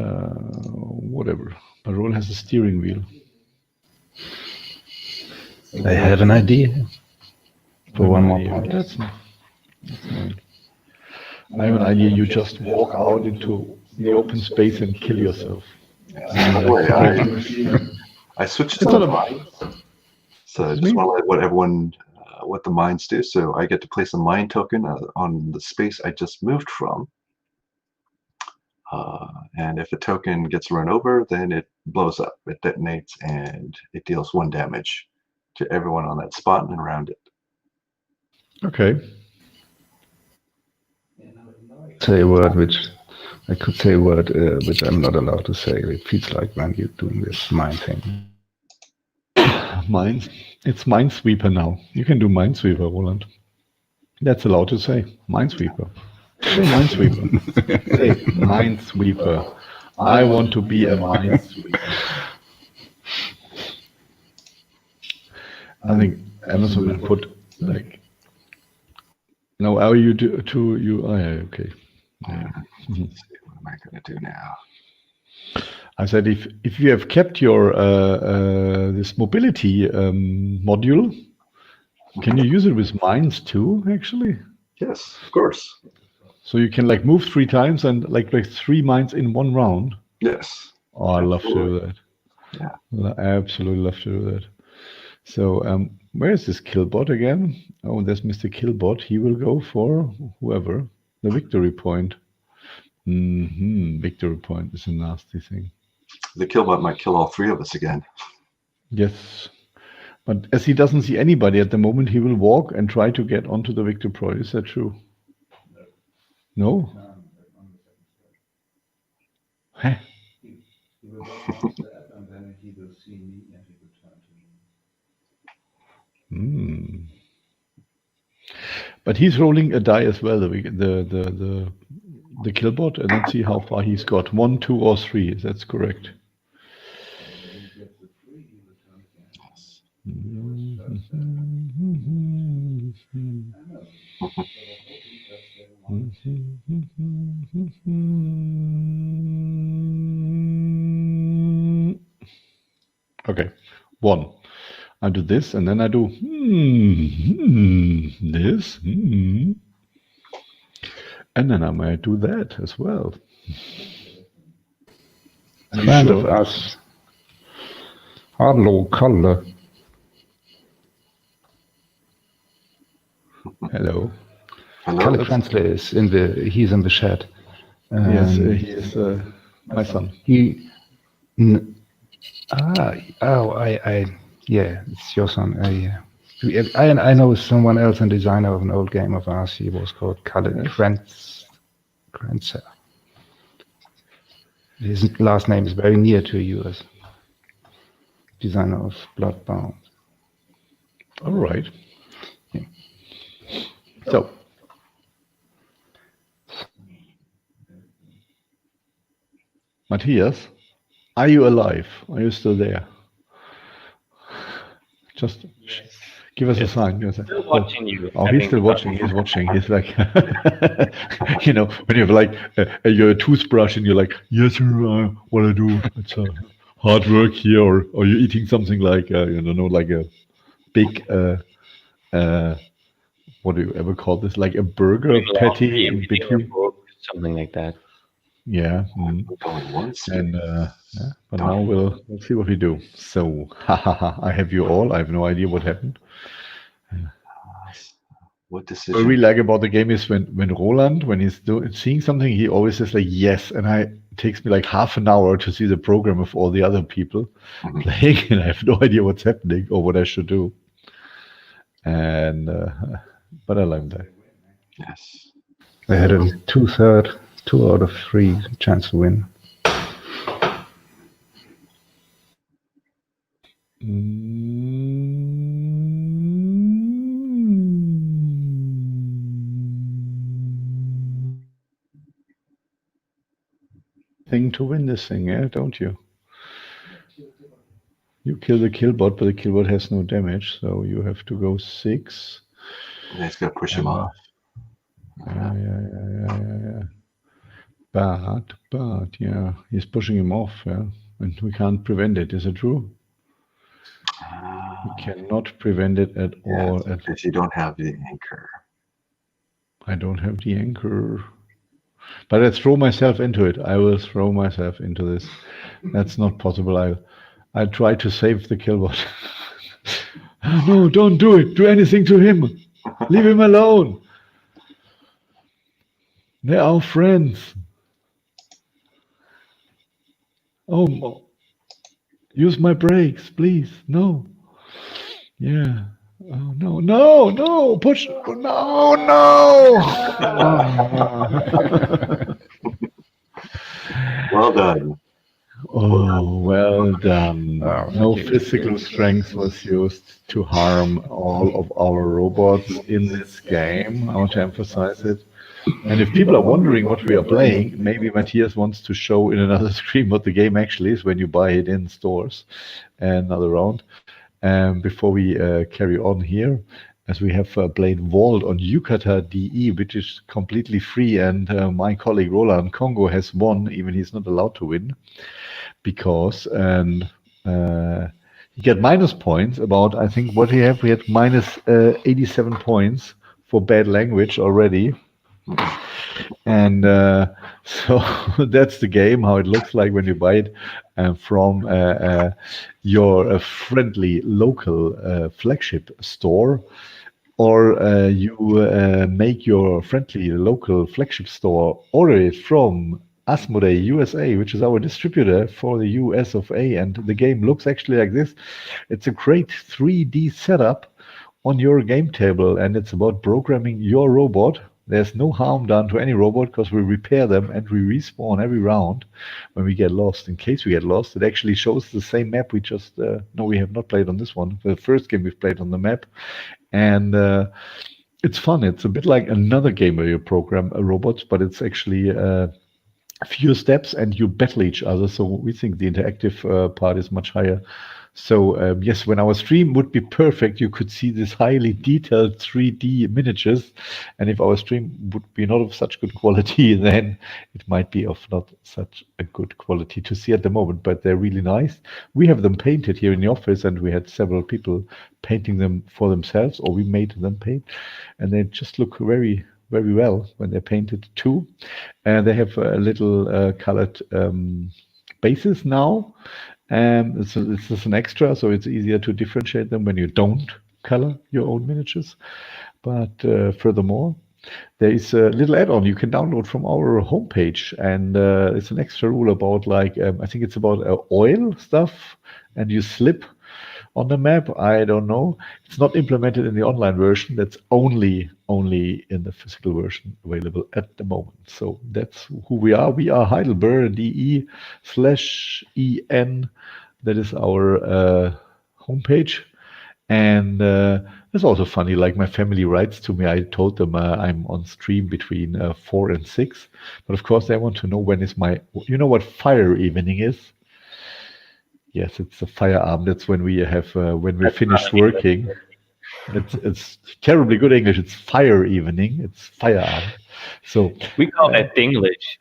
whatever. But Roland has a steering wheel. I have an idea for one more point. That's nice. I have an idea. You just walk out into the open space and kill yourself. By the way, I switched to the mines. So I just want to let what the mines do. So I get to place a mine token on the space I just moved from. And if a token gets run over, then it blows up, it detonates, and it deals 1 damage to everyone on that spot and around it. Okay. Say a word which I could say a word which I'm not allowed to say. It feels like when you're doing this mine thing. Mines. It's Minesweeper now. You can do Minesweeper, Roland. That's allowed to say. Minesweeper. Say Minesweeper. Say Minesweeper. I want to be a Minesweeper. I think Amazon will put like. No, are you to you? Oh, yeah, okay. Yeah. Let's see, what am I going to do now? I said if you have kept your this mobility module, can you use it with mines too? Actually, Yes, of course. so you can like move 3 times and like 3 mines in 1 round. Yes. Oh, I love to do that. Yeah. I absolutely love to do that. So where is this Killbot again? Oh, there's Mr. Killbot. He will go for whoever the victory point. Victory point is a nasty thing. The killbot might kill all three of us again. Yes. But as he doesn't see anybody at the moment, he will walk and try to get onto the Victor Pro. Is that true? No? Huh? Hmm. But he's rolling a die as well, the killbot, and let's see how far he's got. 1, 2, or 3. That's correct. Okay, 1. I do this, and then I do this, and then I might do that as well. Friend of us. Hello, color. Hello. Kalle Kranzler is he's in the chat. Yes, he is my son. Yeah, it's your son. I know someone else, a designer of an old game of ours. He was called Kalle Kranzler. His last name is very near to yours. Designer of Bloodbound. All right. Yeah. So, Matthias, are you alive? Are you still there? Just give us a sign. Still watching you. Oh, he's still watching. He's watching. He's like, you know, when you have like your toothbrush and you're like, yes, sir, what I do? It's hard work here, or you're eating something like, you know, like a big, what do you ever call this? Like a burger patty in between. Something like that. Yeah. And yeah, but now we'll see what we do. So, I have you all. I have no idea what happened. What decision? What I really like about the game is when Roland, when he's seeing something, he always says like yes, and it takes me like half an hour to see the program of all the other people playing, and I have no idea what's happening or what I should do. And but I like that. Yes. They had a 2 out of 3 chance to win. Thing to win this thing, yeah, don't you? You kill the killbot, but the killbot has no damage, so you have to go 6. And it's gonna push him off. Yeah. But yeah, he's pushing him off, yeah, and we can't prevent it. Is it true? We cannot prevent it at all. Because you don't have the anchor. I don't have the anchor. But I throw myself into it. I will throw myself into this. That's not possible. I'll try to save the killbot. No, don't do it. Do anything to him. Leave him alone. They're our friends. Oh, use my brakes, please. No. Yeah. Oh, no. Push. No. Well done. Oh, well done. No physical strength was used to harm all of our robots in this game. I want to emphasize it. And if people are wondering what we are playing, maybe Matthias wants to show in another stream what the game actually is when you buy it in stores. Another round. Before we carry on here, as we have played Vault on Yucata DE, which is completely free, and my colleague Roland Congo has won, even he's not allowed to win, because he got minus points about, I think, what we had minus 87 points for bad language already. And so that's the game, how it looks like when you buy it from your friendly local flagship store, or you make your friendly local flagship store order it from Asmodee USA, which is our distributor for the US of A. And the game looks actually like this. It's a great 3D setup on your game table, and it's about programming your robot. There's no harm done to any robot because we repair them and we respawn every round when we get lost. In case we get lost, it actually shows the same map we just, no, we have not played on this one. The first game we've played on the map. And it's fun. It's a bit like another game where you program robots, but it's actually few steps and you battle each other. So we think the interactive part is much higher. So yes, when our stream would be perfect, you could see this highly detailed 3D miniatures. And if our stream would be not of such good quality, then it might be of not such a good quality to see at the moment. But they're really nice. We have them painted here in the office, and we had several people painting them for themselves, or we made them paint. And they just look very, very well when they're painted too. And they have a little colored bases now. This is an extra, so it's easier to differentiate them when you don't color your own miniatures. But furthermore, there is a little add-on you can download from our homepage, and it's an extra rule about, like, I think it's about oil stuff, and you slip on the map. I don't know. It's not implemented in the online version. That's only in the physical version available at the moment. So that's who we are. We are Heidelberg DE/EN. That is our homepage. And it's also funny, like my family writes to me. I told them I'm on stream between 4 and 6. But of course, they want to know when is my, you know what fire evening is? Yes, it's a firearm. That's when we have when we're finished working. It's terribly good English. It's fire evening. It's firearm. So We call that Dinglish.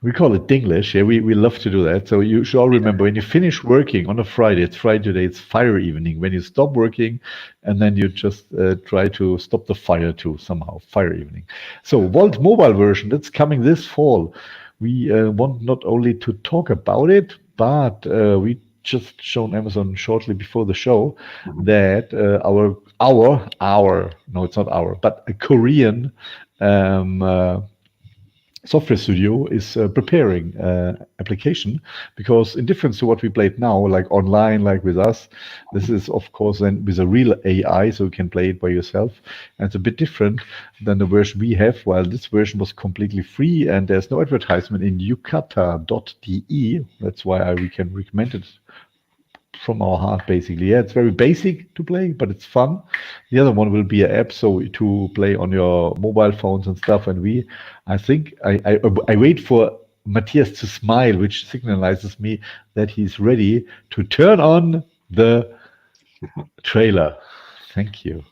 we call it Dinglish. Yeah, we love to do that. So you should all remember, when you finish working on a Friday, it's Friday today, it's fire evening. When you stop working, and then you just try to stop the fire too somehow. Fire evening. So Vault mobile version, that's coming this fall. We want not only to talk about it, but we just shown Amazon shortly before the show that no, it's not our, but a Korean software studio is preparing application, because in difference to what we played now, like online, like with us, this is of course then with a real AI, so you can play it by yourself. And it's a bit different than the version we have. While this version was completely free and there's no advertisement in yukata.de, that's why we can recommend it from our heart, basically. Yeah, it's very basic to play, but it's fun. The other one will be an app, so to play on your mobile phones and stuff. And I think I wait for Matthias to smile, which signalizes me that he's ready to turn on the trailer. Thank you.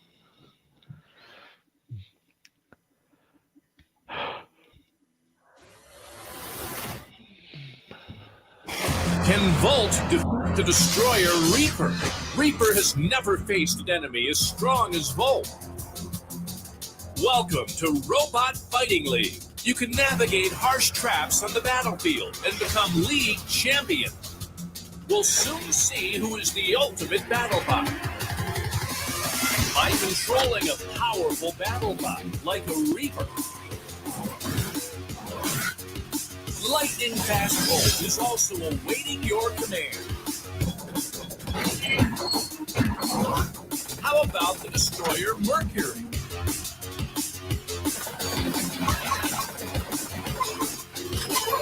Can Volt defeat the destroyer Reaper? Reaper has never faced an enemy as strong as Volt. Welcome to Robot Fighting League. You can navigate harsh traps on the battlefield and become league champion. We'll soon see who is the ultimate battle bot. By controlling a powerful battle bot like a Reaper, lightning fast Volt is also awaiting your command. How about the destroyer Mercury?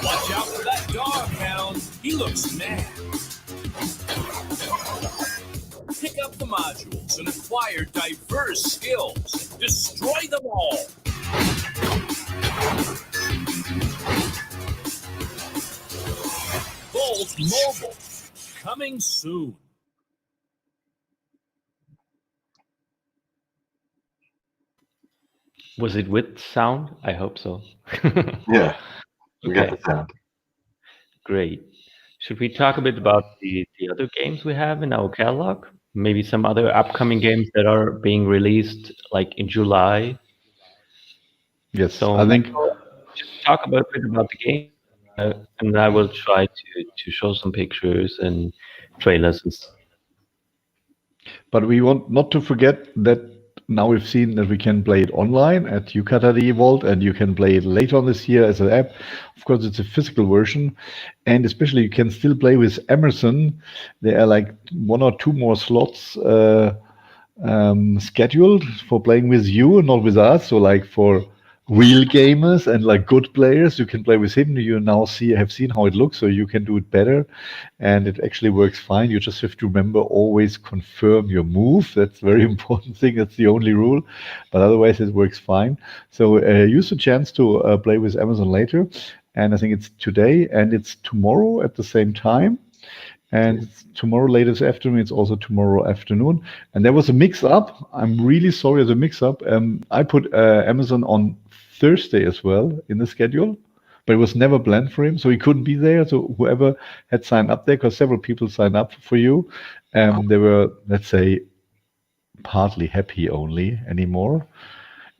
Watch out for that dog hound. He looks mad. Pick up the modules and acquire diverse skills. Destroy them all. Volt Mobile, coming soon. Was it with sound? I hope so. Yeah, we got Okay, the sound. great. Should we talk a bit about the other games we have in our catalog? Maybe some other upcoming games that are being released like in July. Yes, So I think. Michael, just talk a bit about the game, and I will try to show some pictures and trailers and stuff. But we want not to forget that now we've seen that we can play it online at Yukata Vault, and you can play it later on this year as an app. Of course, it's a physical version, and especially you can still play with Emerson. There are like 1 or 2 more slots scheduled for playing with you, not with us. So like for real gamers and like good players, you can play with him. You now have seen how it looks, so you can do it better, and it actually works fine. You just have to remember, always confirm your move. That's a very important thing. That's the only rule, but otherwise it works fine. So use the chance to play with Amazon later, and I think it's today and it's tomorrow at the same time. And it's tomorrow late this afternoon. It's also tomorrow afternoon. And there was a mix-up. I'm really sorry, there's a mix-up. I put Amazon on Thursday as well in the schedule, but it was never planned for him, so he couldn't be there. So whoever had signed up there, because several people signed up for you, they were, let's say, partly happy only anymore.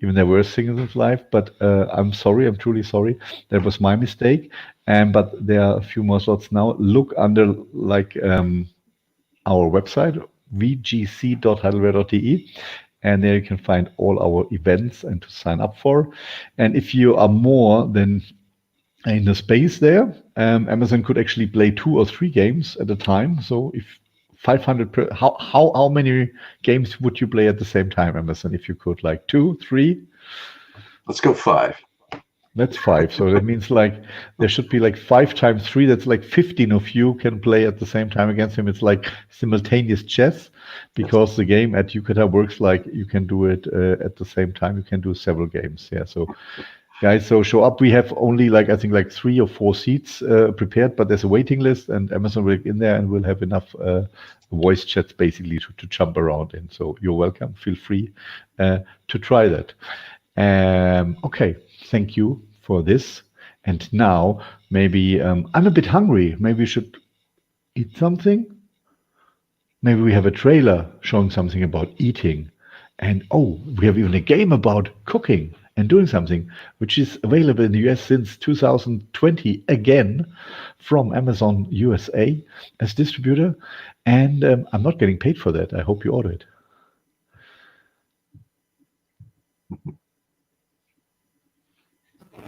Even there were things of life, but I'm sorry, I'm truly sorry. That was my mistake. But there are a few more slots now. Look under like our website, vgc.heidelberg.de, and there you can find all our events and to sign up for. And if you are more than in the space there, Amazon could actually play 2 or 3 games at a time. So if 500 how many games would you play at the same time, Emerson? If you could, like 2, 3? Let's go 5. That's 5. So that means like there should be like 5 times 3. That's like 15 of you can play at the same time against him. It's like simultaneous chess, because the game at Yukata works like you can do it at the same time. You can do several games. Yeah. So guys, so show up. We have only like, I think like 3 or 4 seats prepared, but there's a waiting list, and Amazon will get in there and we'll have enough voice chats basically to jump around in. So you're welcome. Feel free to try that. Okay, thank you for this. And now maybe I'm a bit hungry. Maybe we should eat something. Maybe we have a trailer showing something about eating. And oh, we have even a game about cooking and doing something, which is available in the US since 2020 again from Amazon USA as distributor. And I'm not getting paid for that. I hope you order it.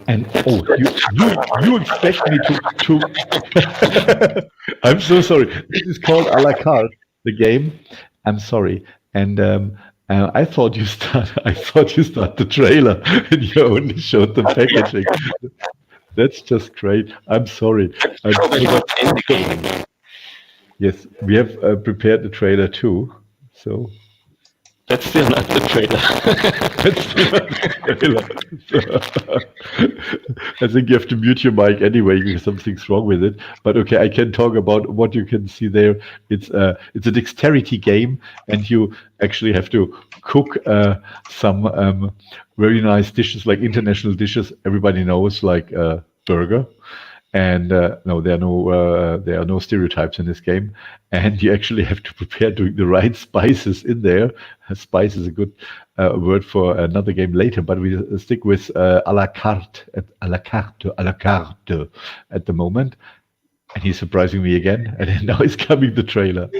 And oh, you expect me to I'm so sorry. This is called a la carte, the game. I'm sorry. And I thought you start the trailer and you only showed the packaging. That's just great. I'm sorry. Yes, we have prepared the trailer too. So That's still not the trailer. I think you have to mute your mic anyway because something's wrong with it. But okay, I can talk about what you can see there. It's a dexterity game, and you actually have to cook some very nice dishes, like international dishes. Everybody knows, like burger. And no, there are no stereotypes in this game, and you actually have to prepare doing the right spices in there. Spice is a good word for another game later, but we stick with a la carte at the moment. And he's surprising me again, and then now is coming the trailer.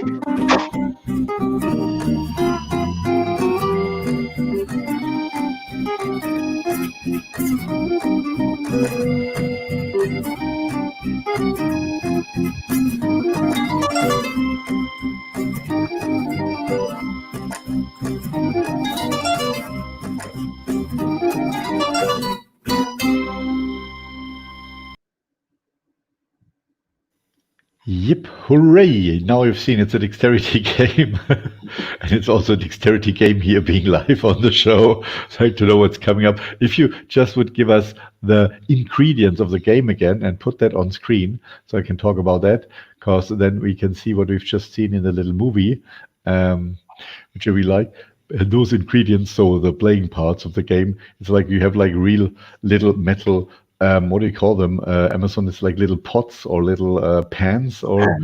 Yep, hooray! Now you've seen it's a dexterity game. And it's also a dexterity game here being live on the show. So I like to know what's coming up. If you just would give us the ingredients of the game again and put that on screen so I can talk about that, because then we can see what we've just seen in the little movie, which I really like. Those ingredients, so the playing parts of the game, it's like you have like real little metal, what do you call them? Amazon is like little pots or little pans, or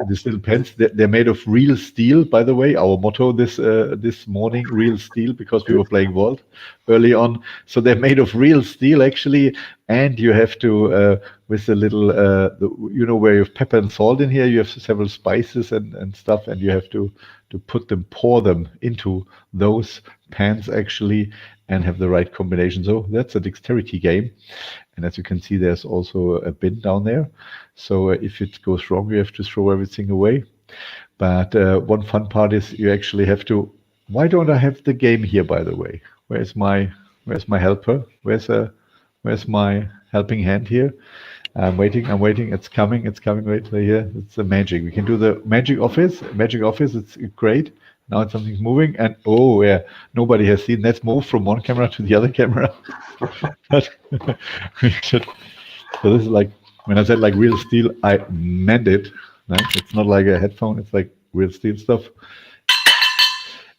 these little pans. They're made of real steel, by the way. Our motto this morning, real steel, because we were playing Vault early on. So they're made of real steel, actually, and you have to with the little, where you have pepper and salt in here, you have several spices and stuff, and you have to pour them into those pans actually, and have the right combination. So that's a dexterity game. And as you can see, there's also a bin down there. So if it goes wrong, you have to throw everything away. But one fun part is you actually have to. Why don't I have the game here, by the way? Where's my helper? Where's my helping hand here? I'm waiting. It's coming. Wait here. It's the magic. We can do the magic office. It's great. Now something's moving, and oh yeah, nobody has seen that move from one camera to the other camera. But we should. So this is like when I said like real steel, I meant it. Right? It's not like a headphone. It's like real steel stuff.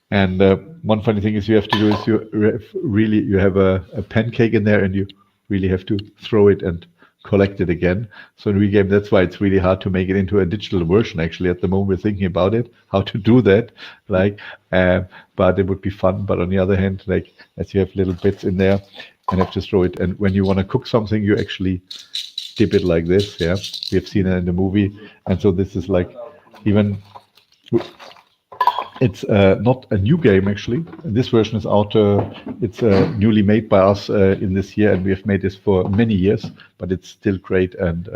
And one funny thing is you have to do is you have a pancake in there, and you really have to throw it and collect it again. So in Regame, that's why it's really hard to make it into a digital version. Actually, at the moment we're thinking about it, how to do that. But it would be fun. But on the other hand, like as you have little bits in there, and have to throw it. And when you want to cook something, you actually dip it like this. Yeah, we have seen it in the movie, and so this is like even. It's not a new game, actually. This version is out. It's newly made by us in this year, and we have made this for many years, but it's still great and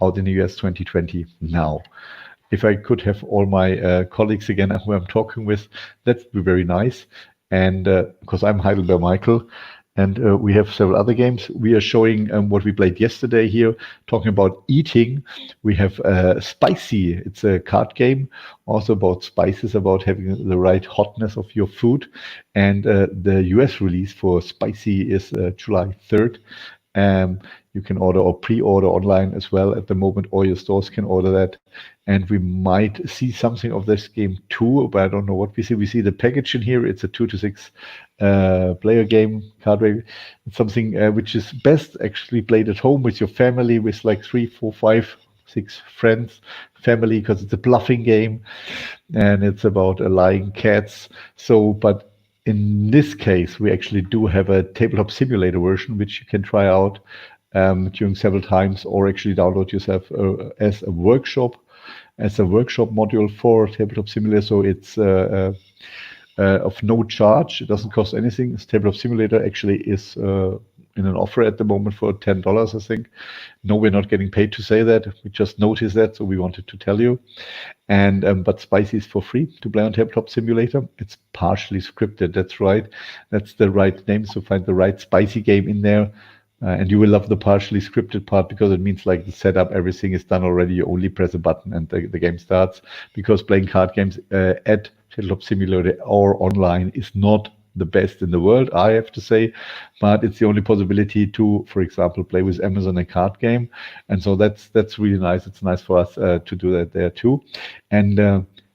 out in the US 2020 now. If I could have all my colleagues again who I'm talking with, that would be very nice. And because I'm Heidelberg Michael, and we have several other games. We are showing what we played yesterday here, talking about eating. We have Spicy. It's a card game, also about spices, about having the right hotness of your food. And the US release for Spicy is July 3rd. You can order or pre-order online as well at the moment, or your stores can order that. And we might see something of this game too, but I don't know what we see. We see the package in here. It's a 2 to 6 player game, card game. It's something which is best actually played at home with your family, with like 3, 4, 5, 6 friends, family, because it's a bluffing game and it's about lying cats. So, but in this case, we actually do have a tabletop simulator version, which you can try out during several times, or actually download yourself as a workshop module for tabletop simulator. So it's of no charge. It doesn't cost anything. This tabletop simulator actually is in an offer at the moment for $10, I think. No, we're not getting paid to say that. We just noticed that, so we wanted to tell you. And but Spicy is for free to play on Tabletop Simulator. It's partially scripted. That's right. That's the right name. So find the right Spicy game in there. And you will love the partially scripted part, because it means like the setup, everything is done already. You only press a button and the game starts. Because playing card games at Tabletop Simulator or online is not the best in the world, I have to say, but it's the only possibility to, for example, play with Emerson a card game. And so that's really nice. It's nice for us to do that there too. And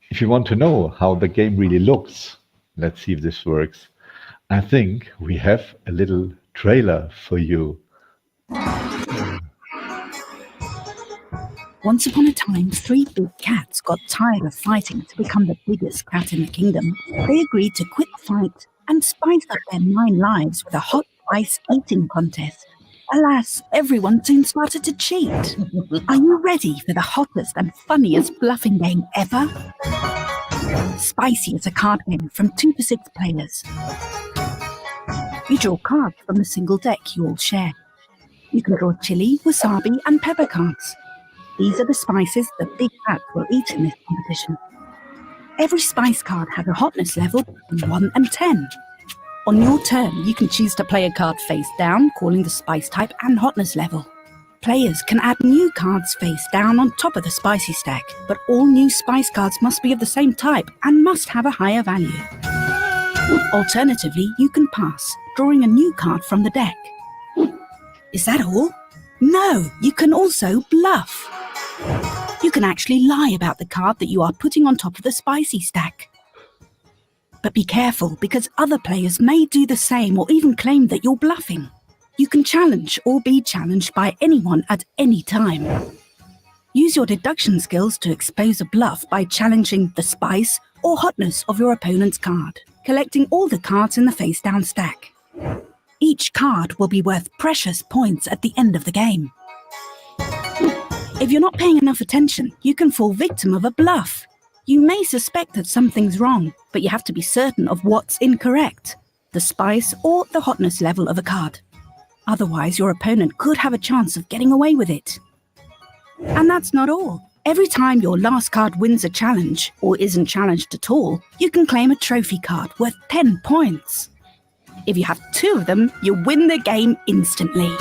if you want to know how the game really looks, let's see if this works. I think we have a little trailer for you. Once upon a time, 3 big cats got tired of fighting to become the biggest cat in the kingdom. They agreed to quit the fight and spice up their 9 lives with a hot ice eating contest. Alas, everyone soon started to cheat. Are you ready for the hottest and funniest bluffing game ever? Spicy is a card game from 2 to 6 players. You draw cards from a single deck you all share. You can draw chili, wasabi, and pepper cards. These are the spices that big cats will eat in this competition. Every spice card has a hotness level between 1 and 10. On your turn, you can choose to play a card face down, calling the spice type and hotness level. Players can add new cards face down on top of the spicy stack, but all new spice cards must be of the same type and must have a higher value. Alternatively, you can pass, drawing a new card from the deck. Is that all? No, you can also bluff. You can actually lie about the card that you are putting on top of the spicy stack. But be careful, because other players may do the same or even claim that you're bluffing. You can challenge or be challenged by anyone at any time. Use your deduction skills to expose a bluff by challenging the spice or hotness of your opponent's card, collecting all the cards in the face-down stack. Each card will be worth precious points at the end of the game. If you're not paying enough attention, you can fall victim of a bluff. You may suspect that something's wrong, but you have to be certain of what's incorrect, the spice or the hotness level of a card. Otherwise, your opponent could have a chance of getting away with it. And that's not all. Every time your last card wins a challenge, or isn't challenged at all, you can claim a trophy card worth 10 points. If you have 2 of them, you win the game instantly.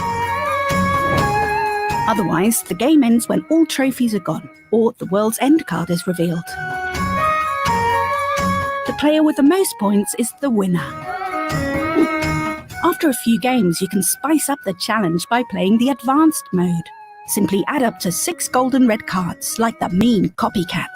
Otherwise, the game ends when all trophies are gone, or the World's End card is revealed. The player with the most points is the winner. After a few games, you can spice up the challenge by playing the advanced mode. Simply add up to 6 golden red cards, like the mean copycat.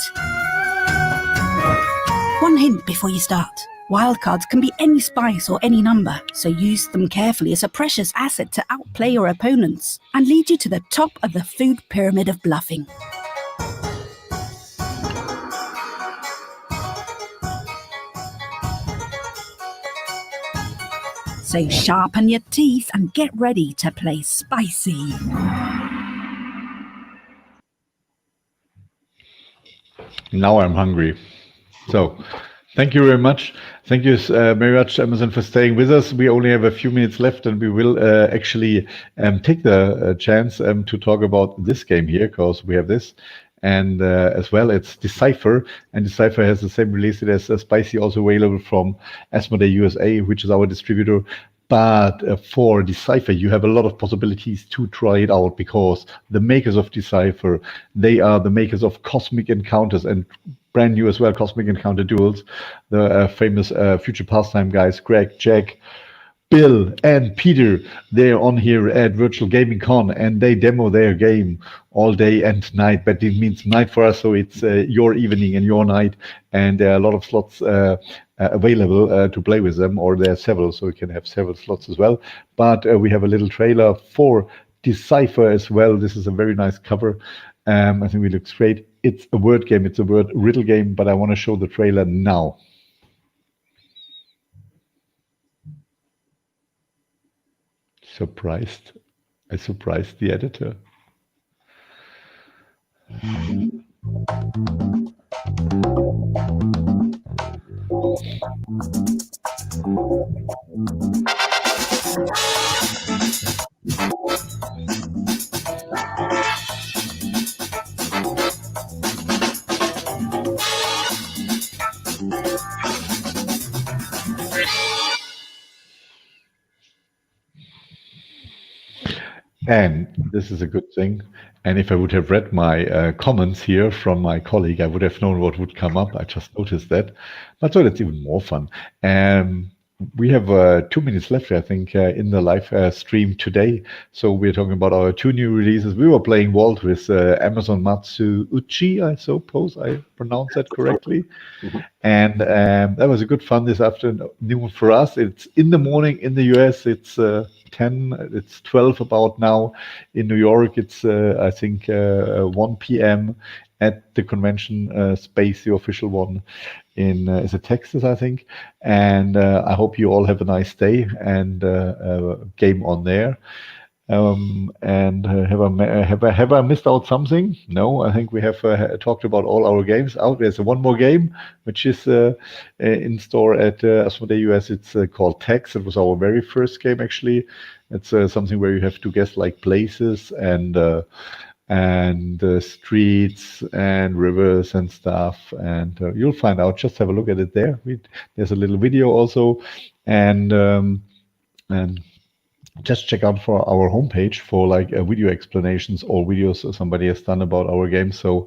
One hint before you start. Wildcards can be any spice or any number, so use them carefully as a precious asset to outplay your opponents and lead you to the top of the food pyramid of bluffing. So sharpen your teeth and get ready to play spicy. Now I'm hungry. So, thank you very much. Thank you very much, Emerson, for staying with us. We only have a few minutes left, and we will actually take the chance to talk about this game here, because we have this. And as well, it's Decipher, and Decipher has the same release as Spicy, also available from Asmodee USA, which is our distributor. But for Decipher, you have a lot of possibilities to try it out, because the makers of Decipher, they are the makers of Cosmic Encounters and brand new as well, Cosmic Encounter Duels. The famous Future Pastime guys, Greg, Jack, Bill, and Peter, they're on here at Virtual Gaming Con, and they demo their game all day and night. But it means night for us, so it's your evening and your night, and there are a lot of slots available to play with them, or there are several, so you can have several slots as well. But we have a little trailer for Decipher as well. This is a very nice cover. I think it looks great. It's a word game, it's a word riddle game, but I want to show the trailer now. Surprised. I surprised the editor. And this is a good thing. And if I would have read my comments here from my colleague, I would have known what would come up. I just noticed that. But so that's even more fun. We have 2 minutes left, I think, in the live stream today. So we're talking about our 2 new releases. We were playing Vault with Amazon Matsuuchi, I suppose I pronounced that correctly. And that was a good fun this afternoon for us. It's in the morning in the US. It's 12 about now. In New York, it's I think 1 p.m. at the convention space, the official one in is it Texas, I think. And I hope you all have a nice day and game on there. And have I missed out something? No, I think we have talked about all our games out. There's one more game which is in store at Asmodee US. It's called Tex. It was our very first game, actually. It's something where you have to guess like places and streets and rivers and stuff, and you'll find out. Just have a look at it there. There's a little video also, and just check out for our homepage for like video explanations or videos somebody has done about our game. So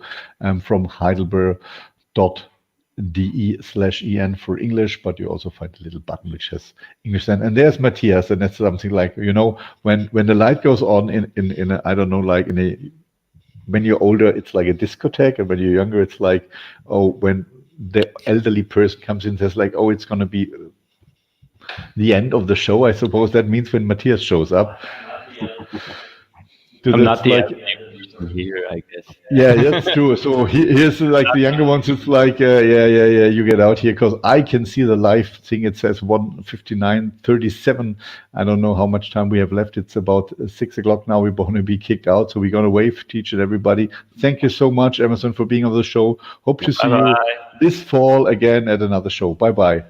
from heidelberg.de/en for English, but you also find a little button which has English then. And there's Matthias, and that's something like, you know, when the light goes on in a, I don't know, like in a, when you're older, it's like a discotheque, and when you're younger, it's like, oh, when the elderly person comes in, says like, oh, it's going to be the end of the show. I suppose that means when Matthias shows up. I'm not the elderly person. from here, I guess. Yeah, that's true. So here's like the younger ones. It's like, yeah, you get out here because I can see the live thing. It says 1:59:37. I don't know how much time we have left. It's about 6 o'clock now. We're going to be kicked out, so we're going to wave, teach it, everybody. Thank you so much, Emerson, for being on the show. Hope to see you Bye-bye. this fall again at another show. Bye bye,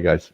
guys.